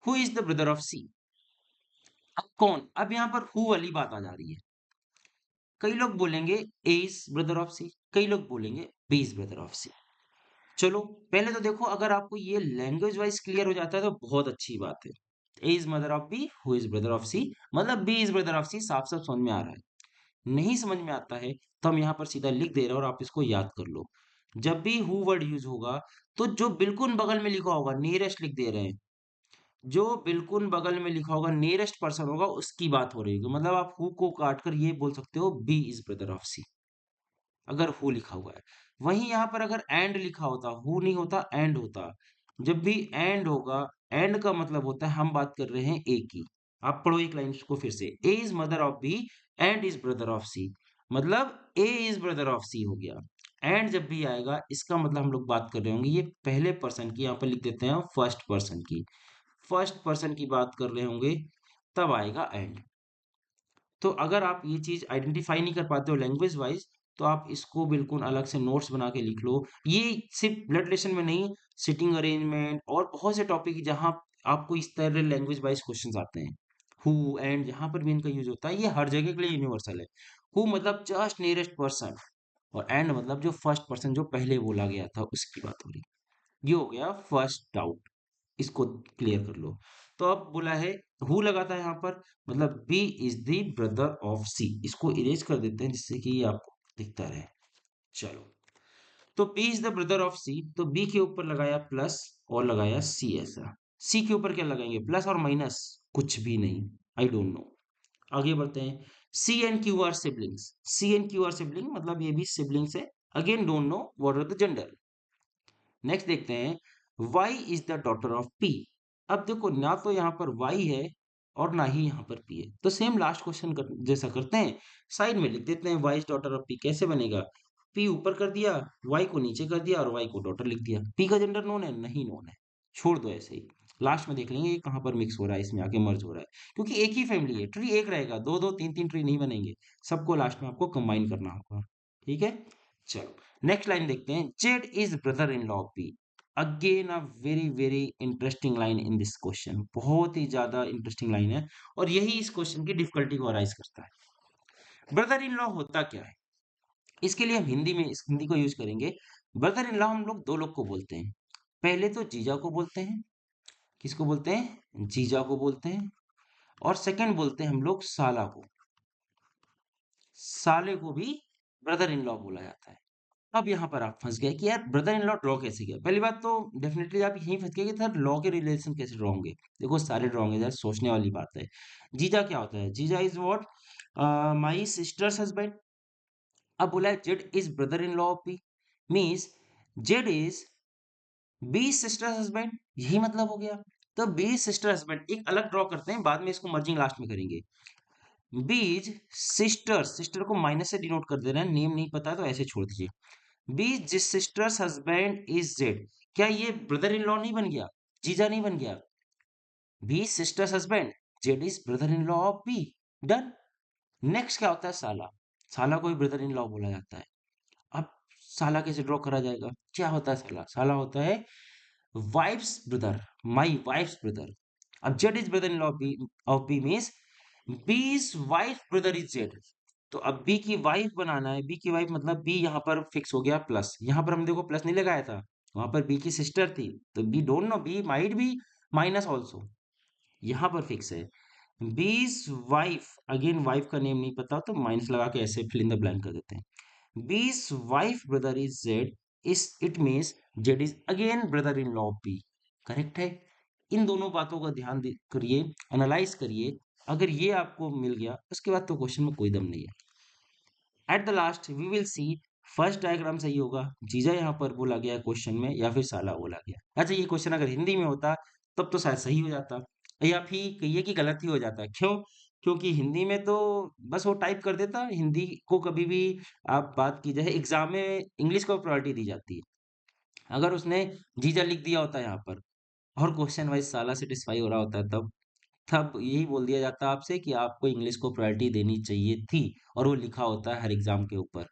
Who is the brother of C? अब कौन, अब यहां पर हु वाली बात आ जा रही है। कई लोग बोलेंगे ए इज ब्रदर ऑफ सी, कई लोग बोलेंगे बी इज ब्रदर ऑफ सी। चलो पहले तो देखो, अगर आपको ये लैंग्वेज वाइज क्लियर हो जाता है तो बहुत अच्छी बात है। A is mother of B, who is brother of C, मतलब B is brother of C, साफ साफ समझ में आ रहा है। नहीं समझ में आता है तो हम यहाँ पर सीधा लिख दे रहे हैं और आप इसको याद कर लो। जब भी हु वर्ड यूज होगा तो जो बिल्कुल बगल में लिखा होगा, नियरेस्ट लिख दे रहे हैं, जो बिल्कुल बगल में लिखा होगा नियरेस्ट पर्सन होगा उसकी बात हो रही होगी। मतलब आप हु को काट कर ये बोल सकते हो बी इज ब्रदर ऑफ सी, अगर हु लिखा हुआ है। वहीं यहाँ पर अगर एंड लिखा होता, हु नहीं होता एंड होता। जब भी एंड होगा, एंड का मतलब होता है हम बात कर रहे हैं ए की। आप पढ़ो एक लाइन को फिर से, A is mother of B and is brother of C, मतलब A is brother of C हो गया। एंड जब भी आएगा इसका मतलब हम लोग बात कर रहे होंगे ये पहले पर्सन की, यहाँ पर लिख देते हैं फर्स्ट पर्सन की। फर्स्ट पर्सन की बात कर रहे होंगे तब आएगा एंड। तो अगर आप ये चीज आइडेंटिफाई नहीं कर पाते हो लैंग्वेज वाइज, तो आप इसको बिल्कुल अलग से नोट्स बना के लिख लो। ये सिर्फ ब्लड रिलेशन में नहीं, सिटिंग अरेंजमेंट और बहुत से टॉपिक जहाँ आपको इस तरह लैंग्वेज वाइज क्वेश्चंस आते हैं, हु एंड जहाँ पर भी इनका यूज होता है ये हर जगह के लिए यूनिवर्सल है। हु मतलब जस्ट नियरेस्ट पर्सन, और एंड मतलब जो फर्स्ट पर्सन जो पहले बोला गया था उसकी बात हो रही। ये हो गया फर्स्ट डाउट, इसको क्लियर कर लो। तो अब बोला है हु लगा था यहाँ पर, मतलब B is the brother of C. इसको इरेज कर देते हैं जिससे कि ये आपको दिखता रहे। चलो, तो B is the brother of C, तो बी के ऊपर लगाया प्लस और लगाया सी ऐसा। सी के ऊपर क्या लगाएंगे, प्लस और माइनस? कुछ भी नहीं, आई डोंट नो। आगे बढ़ते हैं। C and Q are siblings. C and Q are sibling, मतलब ये भी सिबलिंग्स है। Again don't know what are the gender. Next देखते हैं, y is the daughter of p। अब देखो ना तो यहाँ पर y है और ना ही यहाँ पर p है, तो सेम लास्ट क्वेश्चन जैसा करते हैं, साइड में लिख देते हैं y is daughter of p। कैसे बनेगा? p ऊपर कर दिया, y को नीचे कर दिया और y को डॉटर लिख दिया। p का जेंडर नोन है? नहीं नोन है, छोड़ दो ऐसे ही। लास्ट में देख लेंगे ये कहाँ पर मिक्स हो रहा है, इसमें आके मर्ज हो रहा है, क्योंकि एक ही फैमिली है, ट्री एक रहेगा, दो दो तीन तीन ट्री नहीं बनेंगे, सबको लास्ट में आपको कंबाइन करना होगा। ठीक है, चलो नेक्स्ट लाइन देखते हैं, Z is brother in law of P. Again a very very interesting line in this question, बहुत ही ज्यादा इंटरेस्टिंग लाइन है और यही इस क्वेश्चन की डिफिकल्टी को अराइज करता है। ब्रदर इन लॉ होता क्या है? इसके लिए हम हिंदी में इस हिंदी को यूज करेंगे। ब्रदर इन लॉ हम लोग दो लोग को बोलते हैं। पहले तो जीजा को बोलते हैं। किसको बोलते हैं? जीजा को बोलते हैं। और सेकंड बोलते हैं हम लोग साला को। साले को भी ब्रदर इन लॉ बोला जाता है। अब यहाँ पर आप फंस गए कि यार ब्रदर इन लॉ ड्रॉ कैसे किया। पहली बात तो डेफिनेटली आप यहीं फंस गए कि सर लॉ के रिलेशन कैसे ड्रॉ होंगे। देखो सारे ड्रॉ होंगे यार, सोचने वाली बात है। जीजा क्या होता है? जीजा is what? My sister's husband. अब बोला है Z is brother in law of B, means Z is B sister husband, यही मतलब हो गया। तो बी सिस्टर हस्बैंड एक अलग ड्रॉ करते हैं, बाद में इसको मर्जिंग लास्ट में करेंगे। बीज सिस्टर, सिस्टर को माइनस से डिनोट कर दे रहे हैं, नेम नहीं पता तो ऐसे छोड़ दीजिए। बी जिस सिस्टर्स हस्बैंड इज जेड, क्या ये ब्रदर इन लॉ नहीं बन गया? जीजा नहीं बन गया? B sister's husband, Z is brother in law of B, done. Next क्या होता है? साला। साला को भी ब्रदर इन लॉ बोला जाता है। अब साला कैसे ड्रॉ करा जाएगा? क्या होता है साला? साला होता है wife's brother, my wife's brother. अब Z is brother in law of B means B's wife brother is Z. तो अब बी की वाइफ बनाना है, बी की वाइफ मतलब बी यहाँ पर फिक्स हो गया प्लस, यहाँ पर हम देखो प्लस नहीं लगाया था, वहां पर बी की सिस्टर थी, तो B don't know, B might be minus also, यहाँ पर फिक्स है। बीस वाइफ, अगेन वाइफ का नेम नहीं पता तो माइनस लगा के ऐसे फिल इन द ब्लैंक कर देते हैं। B's wife brother is Z, इस it means Z is again brother in law of B. Correct है। इन दोनों बातों का ध्यान करिए, एनालाइज करिए, अगर ये आपको मिल गया उसके बाद तो क्वेश्चन में कोई दम नहीं है। At the last we will see first diagram सही होगा, जीजा यहाँ पर बोला गया है क्वेश्चन में, या फिर साला बोला गया। अच्छा, ये क्वेश्चन अगर हिंदी में होता तब तो शायद सही हो जाता, या फिर कहिए कि गलत ही हो जाता। क्यों? क्योंकि हिंदी में तो बस वो टाइप कर देता, हिंदी को कभी भी आप बात की जाए एग्जाम में इंग्लिश को प्रायोरिटी दी जाती है। अगर उसने जीजा लिख दिया होता यहाँ पर और क्वेश्चन वाइज साला सेटिस्फाई हो रहा होता है, तब तब यही बोल दिया जाता आपसे कि आपको इंग्लिश को प्रायोरिटी देनी चाहिए थी, और वो लिखा होता है हर एग्जाम के ऊपर,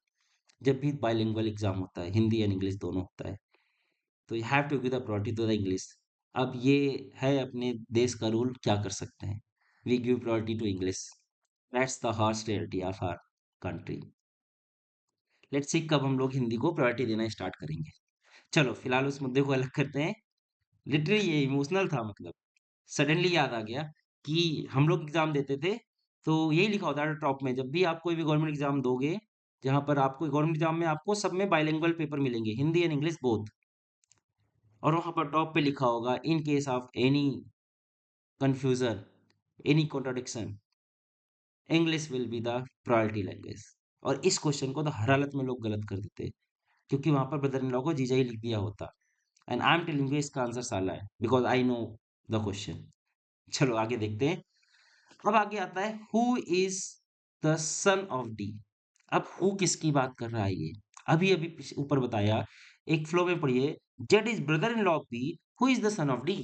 जब भी बाइलिंगुअल एग्जाम होता है, हिंदी एंड इंग्लिश दोनों होता है, तो you have to give the priority to the English. अब ये है अपने देश का रूल, क्या कर सकते हैं, we give priority to English, that's the harsh reality of our country. Let's see कब हम लोग हिंदी को प्रायोरिटी देना स्टार्ट करेंगे। चलो फिलहाल उस मुद्दे को अलग करते हैं। लिटरली ये इमोशनल था, मतलब सडनली याद आ गया कि हम लोग एग्जाम देते थे, तो यही लिखा होता है टॉप में, जब भी आप कोई भी गवर्नमेंट एग्जाम दोगे, जहां पर आपको गवर्नमेंट एग्जाम में आपको सब में बाइलिंगुअल पेपर मिलेंगे, हिंदी एंड इंग्लिश बोथ, और वहां पर टॉप पे लिखा होगा in case of any confusion, any contradiction, English will be the priority language. और इस क्वेश्चन को तो हर हालत में लोग गलत कर देते, क्योंकि वहां पर ब्रदर इन लॉ को जीजा ही लिख दिया होता। And I am telling you इसका आंसर साला है, because I know the question. चलो आगे देखते हैं। अब आगे आता है who is the son of D. अब हु किसकी बात कर रहा है ये, अभी अभी ऊपर बताया, एक फ्लो में पढ़िए, Z is brother in law of B, who is the son of D,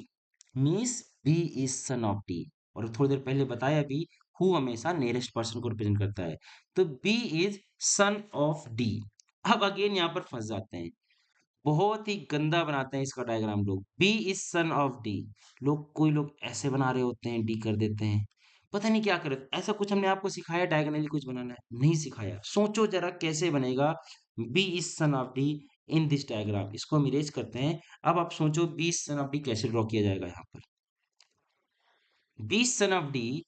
means B is son of D. और थोड़ी देर पहले बताया भी, हु हमेशा नियरेस्ट पर्सन को रिप्रेजेंट करता है, तो B is son of D. अब अगेन यहाँ पर फंस जाते हैं, बहुत ही गंदा बनाते हैं इसका डायग्राम लोग, B is son of D, लोग कोई लोग ऐसे बना रहे होते हैं, डी कर देते हैं, पता नहीं क्या करे। ऐसा कुछ हमने आपको सिखाया डायगोनली कुछ बनाना है? नहीं सिखाया। सोचो जरा कैसे बनेगा B is son of D in this diagram. इसको हम इरेज करते हैं। अब आप सोचो B is son of D कैसे ड्रॉ किया जाएगा यहाँ पर। बी सन ऑफ डी,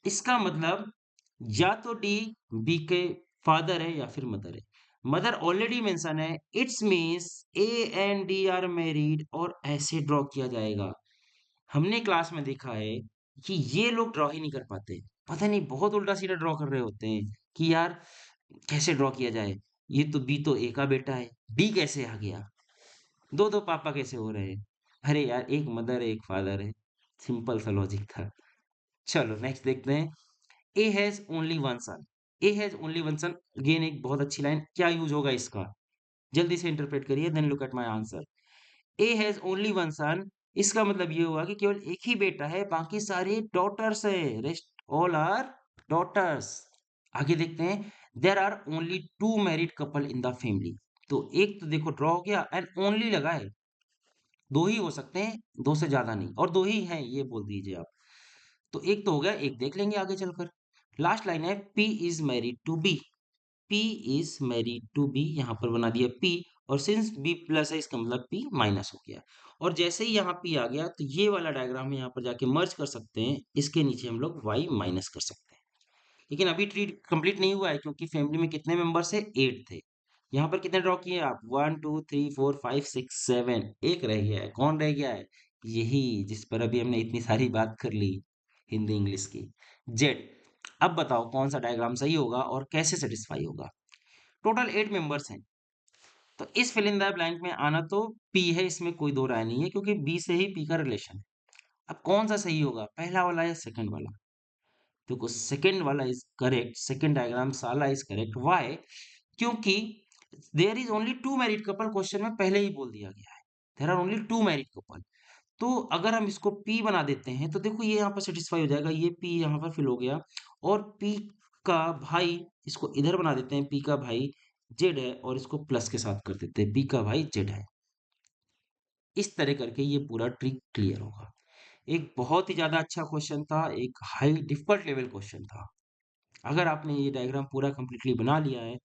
इसका मतलब या तो डी बी के फादर है या फिर मदर है। मदर ऑलरेडी मेंशन है, it's means A and D R married, और ऐसे ड्रॉ किया जाएगा। हमने क्लास में देखा है कि ये लोग ड्रॉ ही नहीं कर पाते, पता नहीं बहुत उल्टा सीधा ड्रॉ कर रहे होते हैं कि यार कैसे ड्रॉ किया जाए, ये तो बी तो ए का बेटा है, डी कैसे आ गया, दो दो पापा कैसे हो रहे हैं, अरे यार एक मदर है एक फादर है, सिंपल सा लॉजिक था। चलो नेक्स्ट देखते हैं। A has only one son, A has only one son, again एक बहुत अच्छी लाइन, क्या यूज होगा इसका, जल्दी से इंटरप्रेट करिए, then look at my answer. A has only one son, इसका मतलब ये हुआ कि केवल एक ही बेटा है, बाकी सारे डॉटर्स है, रेस्ट ऑल आर डॉटर्स। आगे देखते हैं, there are only two married couple in the family. तो एक तो देखो ड्रॉ हो गया, एंड ओनली लगा है, दो ही हो सकते हैं, दो से ज्यादा नहीं, और दो ही हैं ये बोल दीजिए आप। तो एक तो हो गया, एक देख लेंगे आगे चलकर। लास्ट लाइन है P is married to B, P is married to B, यहाँ पर बना दिया पी, और सिंस बी प्लस है इसका मतलब पी माइनस हो गया। और जैसे ही यहाँ पी आ गया तो ये वाला डायग्राम यहाँ पर जाके मर्ज कर सकते हैं, इसके नीचे हम लोग वाई माइनस कर सकते हैं। लेकिन अभी ट्रीट कंप्लीट नहीं हुआ है, क्योंकि फैमिली में कितने मेंबर्स है, 8 थे। यहाँ पर कितने ड्रॉ किए आप, 1 2 3 4 5 6 7, एक रह गया है, कौन रह गया है, यही जिस पर अभी हमने इतनी सारी बात कर ली, हिंदी इंग्लिश की, जेड। अब बताओ कौन सा डायग्राम सही होगा और कैसे सेटिस्फाई होगा। टोटल 8 मेंबर्स हैं, तो इस फिल इन द ब्लैंक में आना तो पी है, इसमें कोई दो राय नहीं है, क्योंकि बी से ही पी का रिलेशन है। अब कौन सा सही होगा, पहला वाला या सेकंड वाला? देखो सेकंड वाला इज करेक्ट, सेकंड डायग्राम साला इज करेक्ट, व्हाई, क्योंकि there is only two married couple, question में पहले ही बोल दिया गया है, there are only two married couple. तो अगर हम इसको P बना देते हैं तो देखो ये यहाँ पर सेटिस्फाई हो जाएगा, ये P यहाँ पर फिल हो गया, और P का भाई, इसको इधर बना देते हैं, P का भाई Z है, और इसको प्लस के साथ कर देते हैं, P का भाई Z है। इस तरह करके ये पूरा ट्रिक क्लियर होगा। एक बहुत ही ज्यादा अच्छा क्वेश्चन था, एक हाई डिफिकल्ट लेवल क्वेश्चन था। अगर आपने ये डायग्राम पूरा कंप्लीटली बना लिया है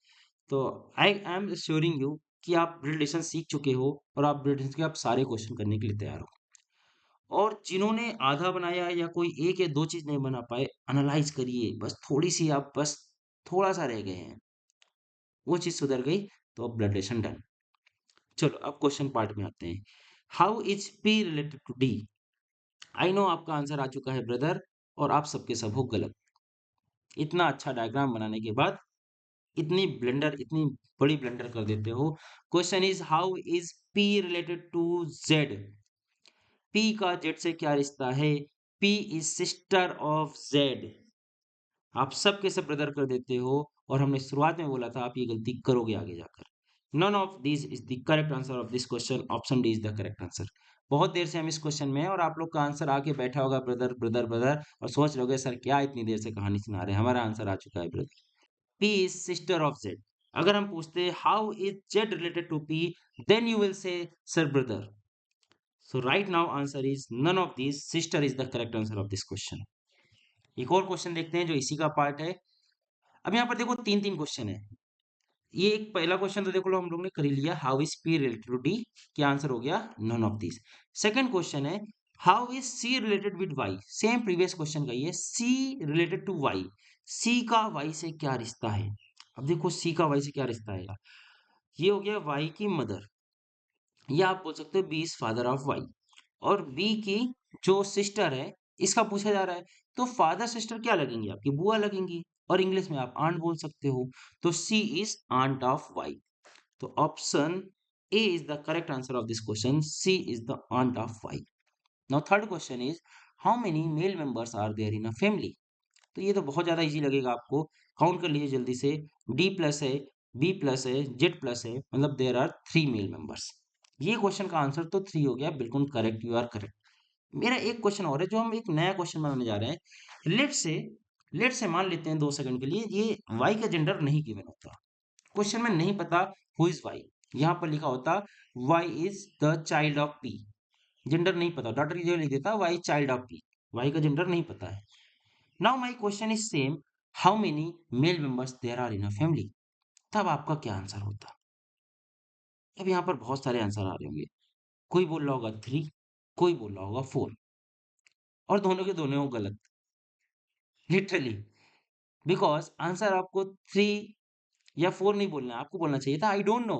तो आई एम श्योरिंग यू कि आप ब्लड रिलेशन सीख चुके हो और आप ब्लड रिलेशन के आप सारे क्वेश्चन करने के लिए तैयार हो। और जिन्होंने आधा बनाया या कोई एक या दो चीज नहीं बना पाए, एनालाइज करिए, बस थोड़ी सी आप बस थोड़ा सा रह गए हैं, वो चीज सुधर गई तो अब ब्लड रिलेशन डन। चलो अब क्वेश्चन पार्ट में आते हैं। How is P related to D? I know आपका आंसर आ चुका है ब्रदर, और आप सबके सब हो गलत। इतना अच्छा डायग्राम बनाने के बाद इतनी बड़ी ब्लंडर कर देते हो। Question is how is P related to Z? P का जेड से क्या रिश्ता है? P is sister of Z. आप सब के सब ब्रदर कर देते हो, और हमने शुरुआत में बोला था आप ये गलती करोगे आगे जाकर। None of this is the correct answer of this question, option D is the correct answer. बहुत देर से हम इस क्वेश्चन में हैं और आप लोग का आंसर आके बैठा होगा ब्रदर ब्रदर ब्रदर, और सोच रहोगे सर क्या इतनी देर से कहानी सुना रहे हैं, हमारा आंसर आ चुका है brother. P is sister of Z. अगर हम पूछते how is Z related to P, then you will say sir brother. So right now answer is none of these. Sister is the correct answer of this question. एक और क्वेश्चन देखते हैं जो इसी का पार्ट है। अब यहाँ पर देखो तीन तीन क्वेश्चन है। ये एक पहला क्वेश्चन तो देखो लो हम लोग ने कर ही लिया, how is P related to D? क्या आंसर हो गया? None of this. Second question है how is C related with Y? Same previous question का ही है, C related to Y. C का वाई से क्या रिश्ता है? अब देखो सी का वाई से क्या रिश्ता है, ये हो गया वाई की मदर, या आप बोल सकते हो B is father of Y. और बी की जो सिस्टर है, इसका पूछा जा रहा है, तो फादर सिस्टर क्या लगेंगी? आपकी बुआ लगेंगी, और इंग्लिश में आप आंट बोल सकते हो। तो C is aunt of Y. तो option A is the correct answer of this question, C is the aunt of Y. Now third question is how many male members are there in a family? तो ये तो बहुत ज्यादा इजी लगेगा आपको, काउंट कर लीजिए जल्दी से। डी प्लस है, बी प्लस है, जेड प्लस है, मतलब there are three male members. ये क्वेश्चन का आंसर तो थ्री हो गया, बिल्कुल करेक्ट, यू आर करेक्ट। मेरा एक क्वेश्चन और है जो हम एक नया क्वेश्चन बनाने जा रहे हैं। लेट से मान लेते हैं 2 सेकंड के लिए, ये वाई का जेंडर नहीं गिवन होता, क्वेश्चन में नहीं पता हु इज वाई। यहाँ पर लिखा होता Y is the child of P, gender नहीं पता, डॉटर की जगह लिख देता Y child of P, Y का जेंडर नहीं पता है। Now my question is same, how many male members there are in a family? तब आपका क्या आंसर होता? अब यहाँ पर बहुत सारे आंसर आ रहे होंगे, कोई बोल रहा होगा थ्री, कोई बोल रहा होगा फोर, और दोनों के दोनों हो गलत, लिटरली। बिकॉज आंसर आपको थ्री या फोर नहीं बोलना है, आपको बोलना चाहिए था आई डोंट नो,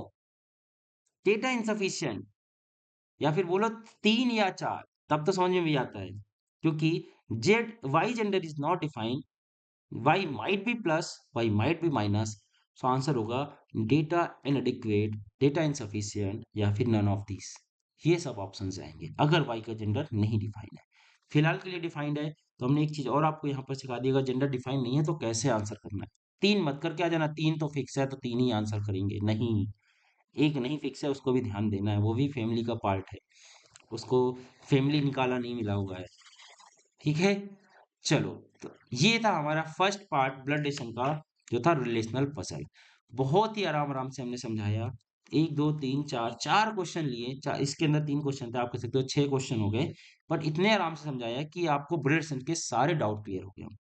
डेटा इनसफिशिएंट, या फिर बोलो तीन या चार, तब तो समझ में भी आता है। क्योंकि Z Y gender is not defined, y might be plus, y might be minus। So answer होगा डेटा इनएडिक्वेट, डेटा इनसफिशिएंट, या फिर नन ऑफ दिस। ये सब ऑप्शन आएंगे अगर y का जेंडर नहीं डिफाइंड है। फिलहाल के लिए डिफाइंड है, तो हमने एक चीज और आपको यहाँ पर सिखा दिया, जेंडर डिफाइंड नहीं है तो कैसे आंसर करना है। तीन मत करके आ जाना, तीन तो फिक्स है तो तीन ही आंसर करेंगे, नहीं, एक नहीं फिक्स है उसको भी ध्यान देना है, वो भी फैमिली का पार्ट है, उसको फैमिली निकाला नहीं मिला हुआ है, ठीक है। चलो, तो ये था हमारा फर्स्ट पार्ट ब्लड रिलेशन का, जो था रिलेशनल पजल। बहुत ही आराम आराम से हमने समझाया, एक दो तीन चार, चार क्वेश्चन लिए, चार इसके अंदर तीन क्वेश्चन थे, आप कह सकते हो छह क्वेश्चन हो गए, बट इतने आराम से समझाया कि आपको ब्लड रिलेशन के सारे डाउट क्लियर हो गए।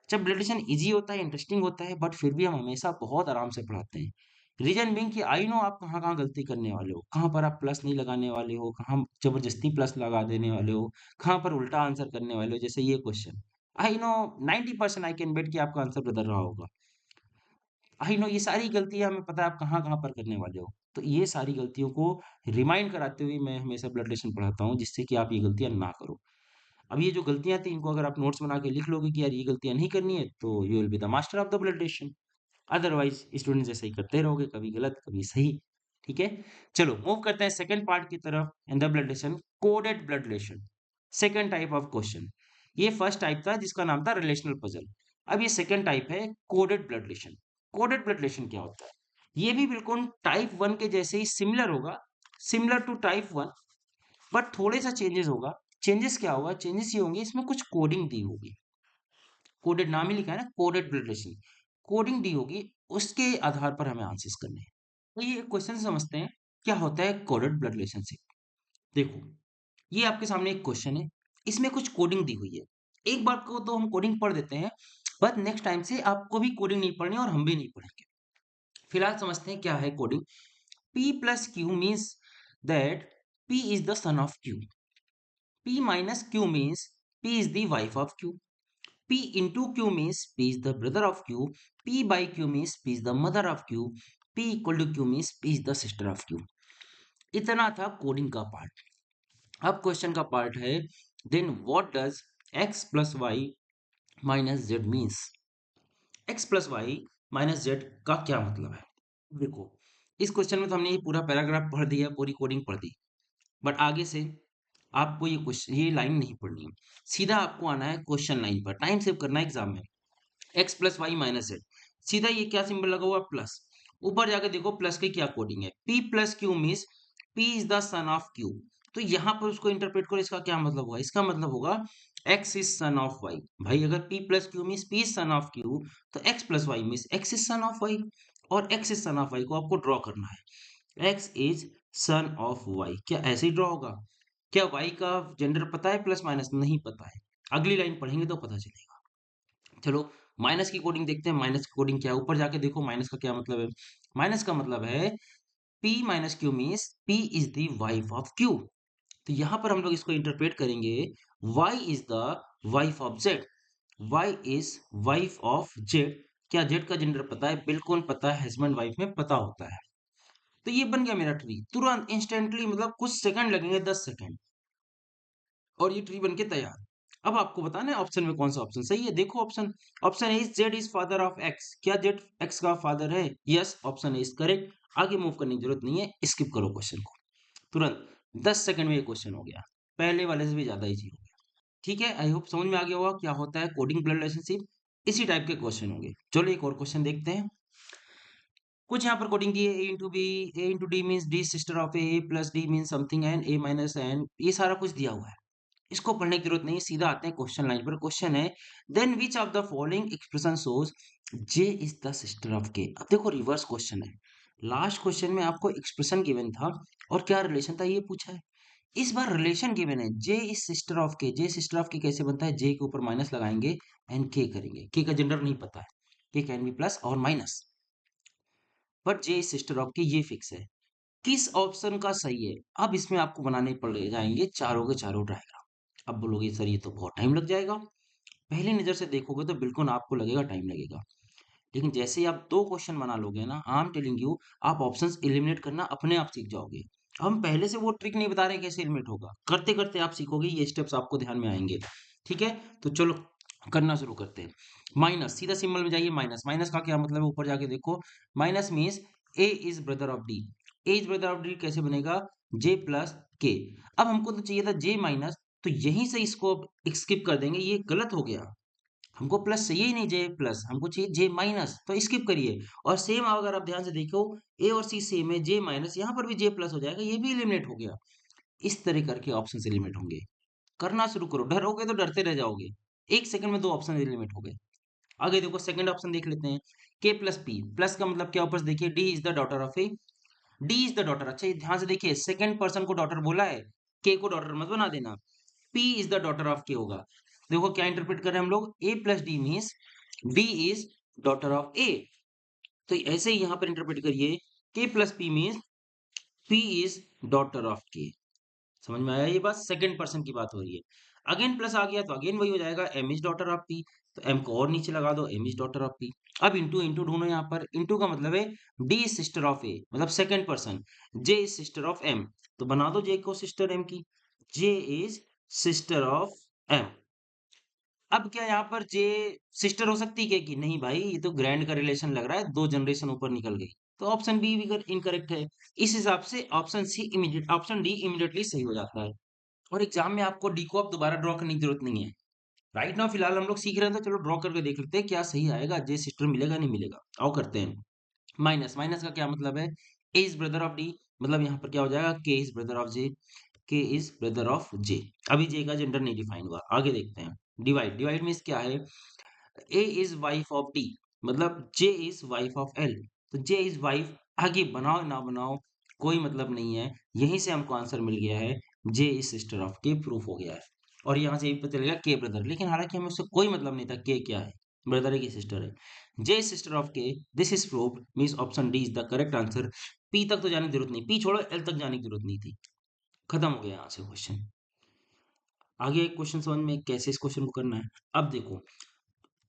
जब ब्लड रिलेशन इजी होता है, इंटरेस्टिंग होता है, बट फिर भी हम हमेशा बहुत आराम से पढ़ाते हैं। रीजन बिंग कि आई नो आप कहाँ कहाँ गलती करने वाले हो, कहाँ पर आप प्लस नहीं लगाने वाले हो, कहाँ जबरदस्ती प्लस लगा देने वाले हो, कहाँ पर उल्टा आंसर करने वाले हो, जैसे ये question. I know 90% I can bet कि आपका आंसर बदल रहा होगा। आई नो ये सारी गलतियां हमें पता है आप कहाँ कहाँ पर करने वाले हो। तो ये सारी गलतियों को रिमाइंड कराते हुए मैं हमेशा ब्लड रिलेशन पढ़ाता हूँ, जिससे कि आप ये गलतियां ना करो। अब ये जो गलतियाँ थी इनको अगर आप नोट्स बना के लिख लोगे कि यार ये गलतियाँ नहीं करनी है, तो you will be the master of the blood relation. Otherwise student जैसे ही करते रहोगे, कभी गलत कभी सही, ठीक है। चलो मूव करते हैं सेकंड पार्ट की तरफ, in the blood relation, coded blood relation, second type of question. ये फर्स्ट टाइप था जिसका नाम था रिलेशनल पजल। अब ये सेकंड टाइप है coded blood relation. Coded blood relation क्या होता है? ये भी बिल्कुल टाइप वन के जैसे ही सिमिलर होगा, similar to type one, but थोड़े सा चेंजेस होगा। चेंजेस क्या होगा? चेंजेस ये होंगे, इसमें कुछ कोडिंग दी होगी, कोडेड नाम ही लिखा है ना, कोडेड ब्लड रिलेशन, कोडिंग दी होगी, उसके आधार पर हमें आंसर्स करने हैं। तो ये क्वेश्चन समझते हैं क्या होता है कोडेड ब्लड रिलेशनशिप। देखो, ये आपके सामने एक क्वेश्चन है, इसमें कुछ कोडिंग दी हुई है। एक बार को तो हम कोडिंग पढ़ देते हैं, बट नेक्स्ट टाइम से आपको भी कोडिंग नहीं पढ़नी और हम भी नहीं पढ़ेंगे। फिलहाल समझते हैं क्या है coding. P plus Q means that P is the son of Q. P minus Q means P is the wife of Q. P into Q means P is the brother of Q. P by Q means P is the mother of Q. P equal to Q means P is the sister of Q. इतना था कोडिंग का पार्ट। अब क्वेश्चन का पार्ट है, then what does x plus Y minus Z means. x plus Y minus Z का क्या मतलब है? देखो, इस क्वेश्चन में तो हमने ये पूरा पैराग्राफ पढ़ दिया, पूरी कोडिंग पढ़ दी, बट आगे से आपको ये क्वेश्चन, ये लाइन नहीं पढ़नी है, सीधा आपको आना है क्वेश्चन लाइन पर। टाइम सेव करना है एग्जाम में। X plus Y minus Z, सीधा ये क्या सिंबल लगा हुआ प्लस, ऊपर जाके देखो प्लस की क्या कोडिंग है। P plus Q means P is the son of Q. तो यहाँ पर उसको इंटरप्रेट करो, इसका क्या मतलब होगा? इसका मतलब होगा X is son of Y. भाई अगर P plus Q means P is son of Q, तो X plus Y means X is son of Y. और X is son of Y को आपको ड्रॉ करना है। X is son of Y, क्या ऐसे ही ड्रॉ होगा? क्या वाई का जेंडर पता है प्लस माइनस? नहीं पता है, अगली लाइन पढ़ेंगे तो पता चलेगा। चलो माइनस की कोडिंग देखते हैं। माइनस की कोडिंग क्या है, ऊपर जाके देखो माइनस का क्या मतलब है। माइनस का मतलब है P minus Q means P is the wife of Q। तो यहां पर हम लोग इसको इंटरप्रेट करेंगे, Y is the wife of Z। Y is wife of Z। क्या Z का जेंडर पता है? बिल्कुल पता है, हस्बैंड वाइफ में पता होता है। तो ये बन गया मेरा ट्री, तुरंत इंस्टेंटली, मतलब कुछ सेकंड लगेंगे, 10 सेकंड, और ये ट्री बन के तैयार। अब आपको बताना है ऑप्शन में कौन सा ऑप्शन सही है। देखो option, option A Z is father of x. क्या जेड एक्स का फादर है? Yes, option A is correct. आगे मूव करने की जरूरत नहीं है, स्किप करो क्वेश्चन को। तुरंत 10 सेकंड में ये क्वेश्चन हो गया, पहले वाले से भी ज्यादा इजी हो गया। ठीक है, आई होप समझ में आ गया होगा क्या होता है कोडिंग ब्लड रिलेशनशिप। इसी टाइप के क्वेश्चन होंगे। चलो एक और क्वेश्चन देखते हैं। कुछ यहाँ पर कोडिंग की है, A into B, A into D mean D sister of A plus D mean something and A minus N, ये सारा कुछ दिया हुआ है। इसको पढ़ने की जरूरत नहीं है, सीधा आते हैं क्वेश्चन लाइन पर। क्वेश्चन है, then which of the following expression shows J is the sister of K. अब देखो रिवर्स क्वेश्चन है। लास्ट क्वेश्चन में आपको एक्सप्रेशन गिवन था और क्या रिलेशन था ये पूछा है। इस बार रिलेशन गिवन है, जे इज सिस्टर ऑफ के। जे सिस्टर ऑफ के कैसे बनता है? जे के ऊपर माइनस लगाएंगे एंड के करेंगे। के का जेंडर नहीं पता है, के कैन बी प्लस और minus, but J is sister of के ये फिक्स है। किस ऑप्शन का सही है? अब इसमें आपको बनाने पड़ जाएंगे चारों के चारों डायग्राम। अब बोलोगे सर ये तो बहुत टाइम लग जाएगा। पहली नजर से देखोगे तो बिल्कुल आपको लगेगा टाइम लगेगा, लेकिन जैसे ही आप 2 क्वेश्चन बना लोगे ना, आई एम टेलिंग यू, आप ऑप्शंस एलिमिनेट करना अपने आप सीख जाओगे। हम पहले से वो ट्रिक नहीं बता रहे कैसे एलिमिनेट होगा, करते करते आप सीखोगे, ये स्टेप्स आपको ध्यान में आएंगे। ठीक है, तो चलो करना शुरू करते हैं। माइनस, सीधा सिंबल में जाइए। माइनस, माइनस का क्या मतलब है? ऊपर जाके देखो। Minus means A is brother of D. A is brother of D कैसे बनेगा? जे प्लस के। अब हमको तो चाहिए था जे माइनस, तो यहीं से इसको स्किप कर देंगे, ये गलत हो गया। हमको प्लस चाहिए ही नहीं, जे प्लस, हमको चाहिए जे माइनस, तो स्किप करिए। और सेम अगर आप ध्यान से देखो, ए और सी सेम है, जे माइनस, यहाँ पर भी जे प्लस हो जाएगा, ये भी एलिमिनेट हो गया। इस तरह करके ऑप्शन एलिमिनेट होंगे। करना शुरू करो, डरोगे तो डरते रह जाओगे। 1 सेकंड में 2 ऑप्शन एलिमिनेट हो गए। आगे देखो सेकंड ऑप्शन देख लेते हैं। के प्लस पी, प्लस का मतलब क्या? ऊपर से देखिए, D is the daughter of A. D is the daughter, अच्छा ये ध्यान से देखिए, सेकंड पर्सन को डॉटर बोला है, के को डॉटर मत बना देना। P is the daughter of के होगा। देखो क्या इंटरप्रेट कर रहे हैं हम लोग, A plus D means D is daughter of A. तो ऐसे ही यहां पर इंटरप्रेट करिए, K plus P means P is daughter of K. समझ में आया ये बात? सेकंड पर्सन की बात हो रही है। अगेन प्लस आ गया तो अगेन वही हो जाएगा, M is daughter of P. तो एम को और नीचे लगा दो, M is daughter of P. अब इंटू इंटू ढूंढो, यहाँ पर इंटू का मतलब है D is sister of A, मतलब second person. J is sister of M, तो बना दो जे को सिस्टर एम की। J is sister of M. अब क्या यहाँ पर जे सिस्टर हो सकती है कि नहीं? भाई ये तो ग्रैंड का रिलेशन लग रहा है, 2 जनरेशन ऊपर निकल गई, तो ऑप्शन बी भी इनकरेक्ट है। इस हिसाब से option C immediate, option D immediately सही हो जाता है। और एग्जाम में आपको डी को अब दोबारा ड्रॉ करने की जरूरत नहीं है। राइट नाउ फिलहाल हम लोग सीख रहे हैं, तो चलो ड्रॉ करके देख लेते हैं क्या सही आएगा, जे सिस्टर मिलेगा नहीं मिलेगा। आओ करते हैं। माइनस, माइनस का क्या मतलब है? A is brother of D, मतलब यहाँ पर क्या हो जाएगा, के इज ब्रदर ऑफ जे। के इज ब्रदर ऑफ जे। अभी जे का जेंडर नहीं डिफाइन हुआ, आगे देखते हैं। डिवाइड, डिवाइड मीन्स क्या है? A is wife of D, मतलब जे इज वाइफ ऑफ एल। तो जे इज वाइफ, आगे बनाओ ना बनाओ कोई मतलब नहीं है, यहीं से हमको आंसर मिल गया है। जे इज सिस्टर ऑफ के, प्रूफ हो गया है। और यहाँ से ये पता चलेगा के ब्रदर, लेकिन हालांकि हमें उससे कोई मतलब नहीं था के क्या है। ब्रदर है कि सिस्टर है। जे सिस्टर ऑफ के, this is proved, means option D is the correct answer. P तक तो जाने की जरूरत नहीं, पी छोड़ो, एल तक जाने की जरूरत नहीं थी। खत्म हो गया यहाँ से क्वेश्चन। आगे क्वेश्चन समझ में कैसे इस क्वेश्चन को करना है। अब देखो,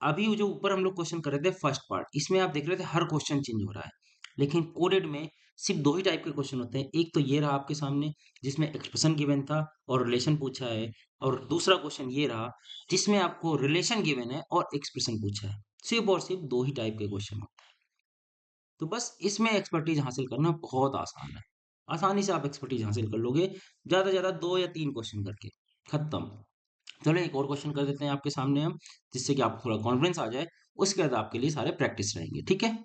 अभी जो ऊपर हम लोग क्वेश्चन कर रहे थे फर्स्ट पार्ट, इसमें आप देख रहे थे हर क्वेश्चन चेंज हो रहा है, लेकिन कोडेड में सिर्फ दो ही टाइप के क्वेश्चन होते हैं। एक तो ये रहा आपके सामने जिसमें एक्सप्रेशन गिवन था और रिलेशन पूछा है, और दूसरा क्वेश्चन ये रहा जिसमें आपको रिलेशन गिवन है और एक्सप्रेशन पूछा है। सिर्फ और सिर्फ दो ही टाइप के क्वेश्चन होते हैं। तो बस इसमें एक्सपर्टीज हासिल करना बहुत आसान है, आसानी से आप एक्सपर्टीज हासिल कर लोगे, ज्यादा से ज्यादा 2 या 3 क्वेश्चन करके खत्म। चलो एक और क्वेश्चन कर देते हैं आपके सामने हम, जिससे कि आपको थोड़ा कॉन्फिडेंस आ जाए, उसके बाद आपके लिए सारे प्रैक्टिस रहेंगे, ठीक है।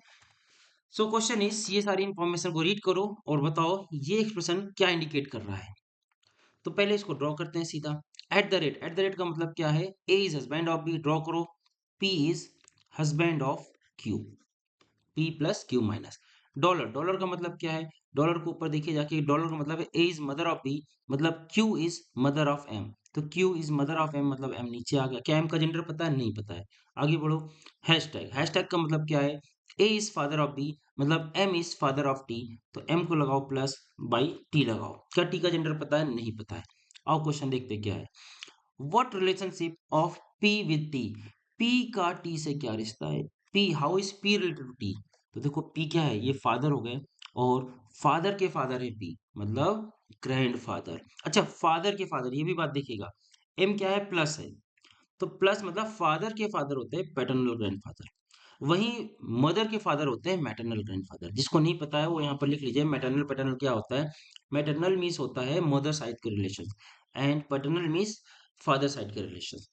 सो क्वेश्चन इज, ये सारी इंफॉर्मेशन को रीड करो और बताओ ये एक्सप्रेशन क्या इंडिकेट कर रहा है। तो पहले इसको ड्रॉ करते हैं सीधा। एट द रेट का मतलब क्या है, A is husband of B, draw करो। P is husband of Q, P plus Q minus. Dollar, dollar का मतलब क्या है, डॉलर को ऊपर देखिए जाके, डॉलर का मतलब है A is mother of B, मतलब Q is mother of M. तो Q is mother of M मतलब एम नीचे आ गया। क्या एम का जेंडर पता है, नहीं पता है, आगे बढ़ो। हैशटैग, हैशटैग का मतलब क्या है, A is father of B मतलब M is father of T, तो एम को लगाओ प्लस बाई टी लगाओ। क्या टी का जेंडर पता है, नहीं पता है। आओ क्वेश्चन देखते क्या है। What relationship of P with T, P का टी से क्या रिश्ता है, P, how is P related to T. तो देखो पी क्या है, ये फादर हो गए, और फादर के फादर है पी, मतलब ग्रैंड फादर। अच्छा फादर के फादर, ये भी बात देखिएगा, एम क्या है, प्लस है, तो प्लस मतलब फादर के फादर होते हैं पैटर्नल ग्रैंडफादर, वहीं मदर के फादर होते हैं मैटरनल ग्रैंडफादर। जिसको नहीं पता है वो यहाँ पर लिख लीजिए, मैटरनल पैटर्नल क्या होता है। मैटरनल मीन्स होता है मदर साइड के relation, and paternal means father side के relation.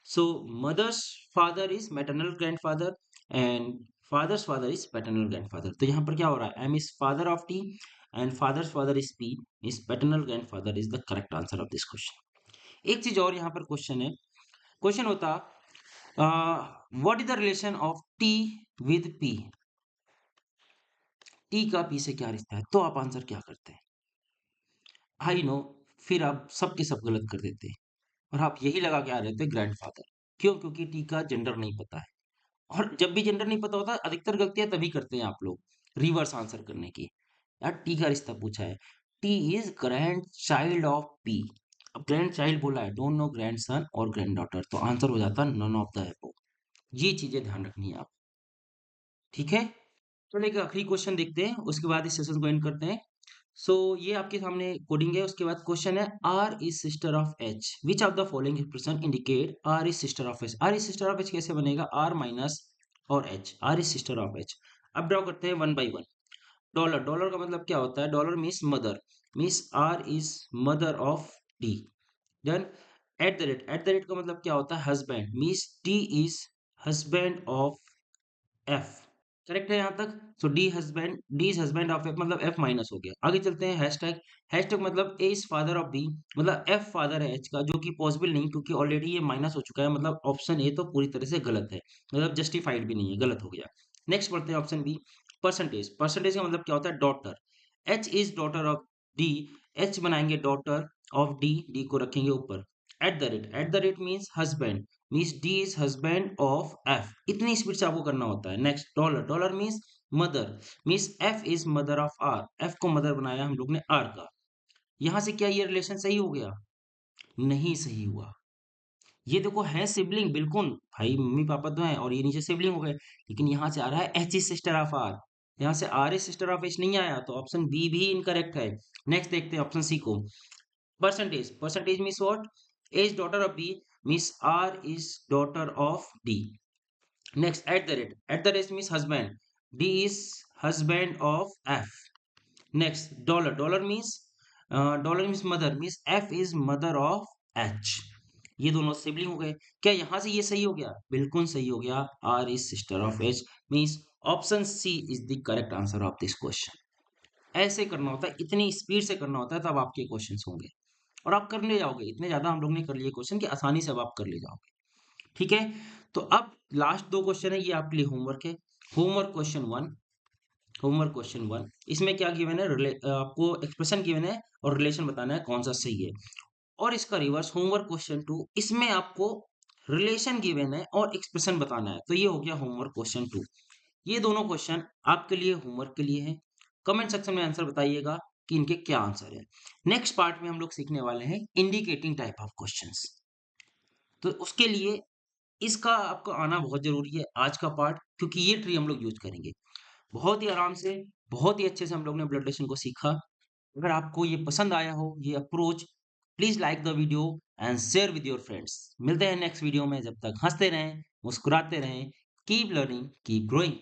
So mother's father is maternal grandfather and father's father is paternal grandfather. तो यहाँ पर क्या हो रहा है, M is father of T and father's father is P, is paternal grandfather is the correct answer of this question. एक चीज और यहाँ पर क्वेश्चन है, क्वेश्चन होता what is the relation of T with P, T का पी से क्या रिश्ता है, तो आप आंसर क्या करते हैं। आई नो, फिर आप सबके सब गलत कर देते हैं, और आप यही लगा के आ रहे थे ग्रैंडफादर। क्यों, क्योंकि टी का जेंडर नहीं पता है, और जब भी जेंडर नहीं पता होता अधिकतर गलतियां तभी करते हैं आप लोग, रिवर्स आंसर करने की। यार टी का रिश्ता पूछा है, T is grand child of P. अब ग्रैंड चाइल्ड बोला है, डोंट नो ग्रैंड सन और ग्रैंड डॉटर, तो आंसर हो जाता नन ऑफ द एबव। ये चीजें ध्यान रखनी है आप, ठीक है। चलो एक आखिरी क्वेश्चन देखते हैं, उसके बाद इस सेशन को एंड करते हैं। सो ये आपके सामने कोडिंग है, उसके बाद क्वेश्चन है, R is sister of H, which of the following expression indicate R is sister of H. R is sister of H कैसे बनेगा, आर माइनस और H, R is sister of H. अब ड्रॉ करते हैं one by one. Dollar, dollar का मतलब क्या होता है, dollar means mother, means R is mother of D. Then at the rate का मतलब क्या होता है, husband, means D is husband of F. Correct है यहाँ तक। So D husband, D is husband of F मतलब एफ माइनस हो गया। आगे चलते हैं, हैशटैग, हैशटैग मतलब A is father of B, मतलब एफ फादर है एच का, जो कि पॉसिबल नहीं क्योंकि ऑलरेडी ये माइनस हो चुका है, मतलब ऑप्शन ए तो पूरी तरह से गलत है, मतलब जस्टिफाइड भी नहीं है, गलत हो गया। नेक्स्ट पढ़ते हैं ऑप्शन बी, परसेंटेज, परसेंटेज का मतलब क्या होता है, daughter, H is daughter of D, H बनाएंगे डॉटर ऑफ डी, डी को रखेंगे ऊपर। At the rate means husband, means D is husband of F, इतनी स्पीड से आपको करना होता है। Next dollar, dollar means mother, means F is mother of R, F को मदर बनाया हम लोग ने आर का। यहां से क्या ये रिलेशन सही हो गया, नहीं सही हुआ। ये देखो है सिबलिंग, बिल्कुल भाई मम्मी पापा तो हैं और ये नीचे सिबलिंग हो गए, लेकिन यहाँ से आ रहा है H is sister of R, यहाँ से R is sister of H नहीं आया, तो ऑप्शन बी भी इनकरेक्ट है। नेक्स्ट देखते हैं ऑप्शन सी को, percentage, percentage means what, A is daughter of B, means R is daughter of D. Next at the rate means husband, D is husband of F. Next dollar, dollar means mother, means F is mother of H. ये दोनों सिबलिंग हो गए। क्या यहाँ से ये सही हो गया, बिल्कुल सही हो गया, R is sister of H, means option C is the correct answer of this question. ऐसे करना होता है, इतनी स्पीड से करना होता है, तब आपके क्वेश्चन होंगे और आप कर ले जाओगे। इतने ज्यादा हम लोग ने कर लिए क्वेश्चन कि आसानी से अब आप कर ले जाओगे, ठीक है। तो अब लास्ट दो क्वेश्चन है, ये आपके लिए होमवर्क है। Homework question one, homework question one, इसमें क्या गिवन है, आपको एक्सप्रेशन गिवन है और रिलेशन बताना है कौन सा सही है। और इसका रिवर्स होमवर्क क्वेश्चन टू, इसमें आपको रिलेशन गिवन है और एक्सप्रेशन बताना है। तो ये हो गया होमवर्क क्वेश्चन 2। ये दोनों क्वेश्चन आपके लिए होमवर्क के लिए हैं। कमेंट सेक्शन में आंसर बताइएगा कि इनके क्या आंसर है। नेक्स्ट पार्ट में हम लोग सीखने वाले हैं इंडिकेटिंग टाइप ऑफ क्वेश्चंस। तो उसके लिए इसका आपको आना बहुत ज़रूरी है आज का पार्ट, क्योंकि ये ट्री हम लोग यूज़ करेंगे। बहुत ही आराम से, बहुत ही अच्छे से हम लोग ने ब्लड रिलेशन को सीखा। अगर आपको ये पसंद आया हो, ये approach, please like the video and share with your friends. मिलते हैं नेक्स्ट वीडियो में, जब तक हँसते रहें, मुस्कुराते रहें, कीप लर्निंग, कीप ग्रोइंग।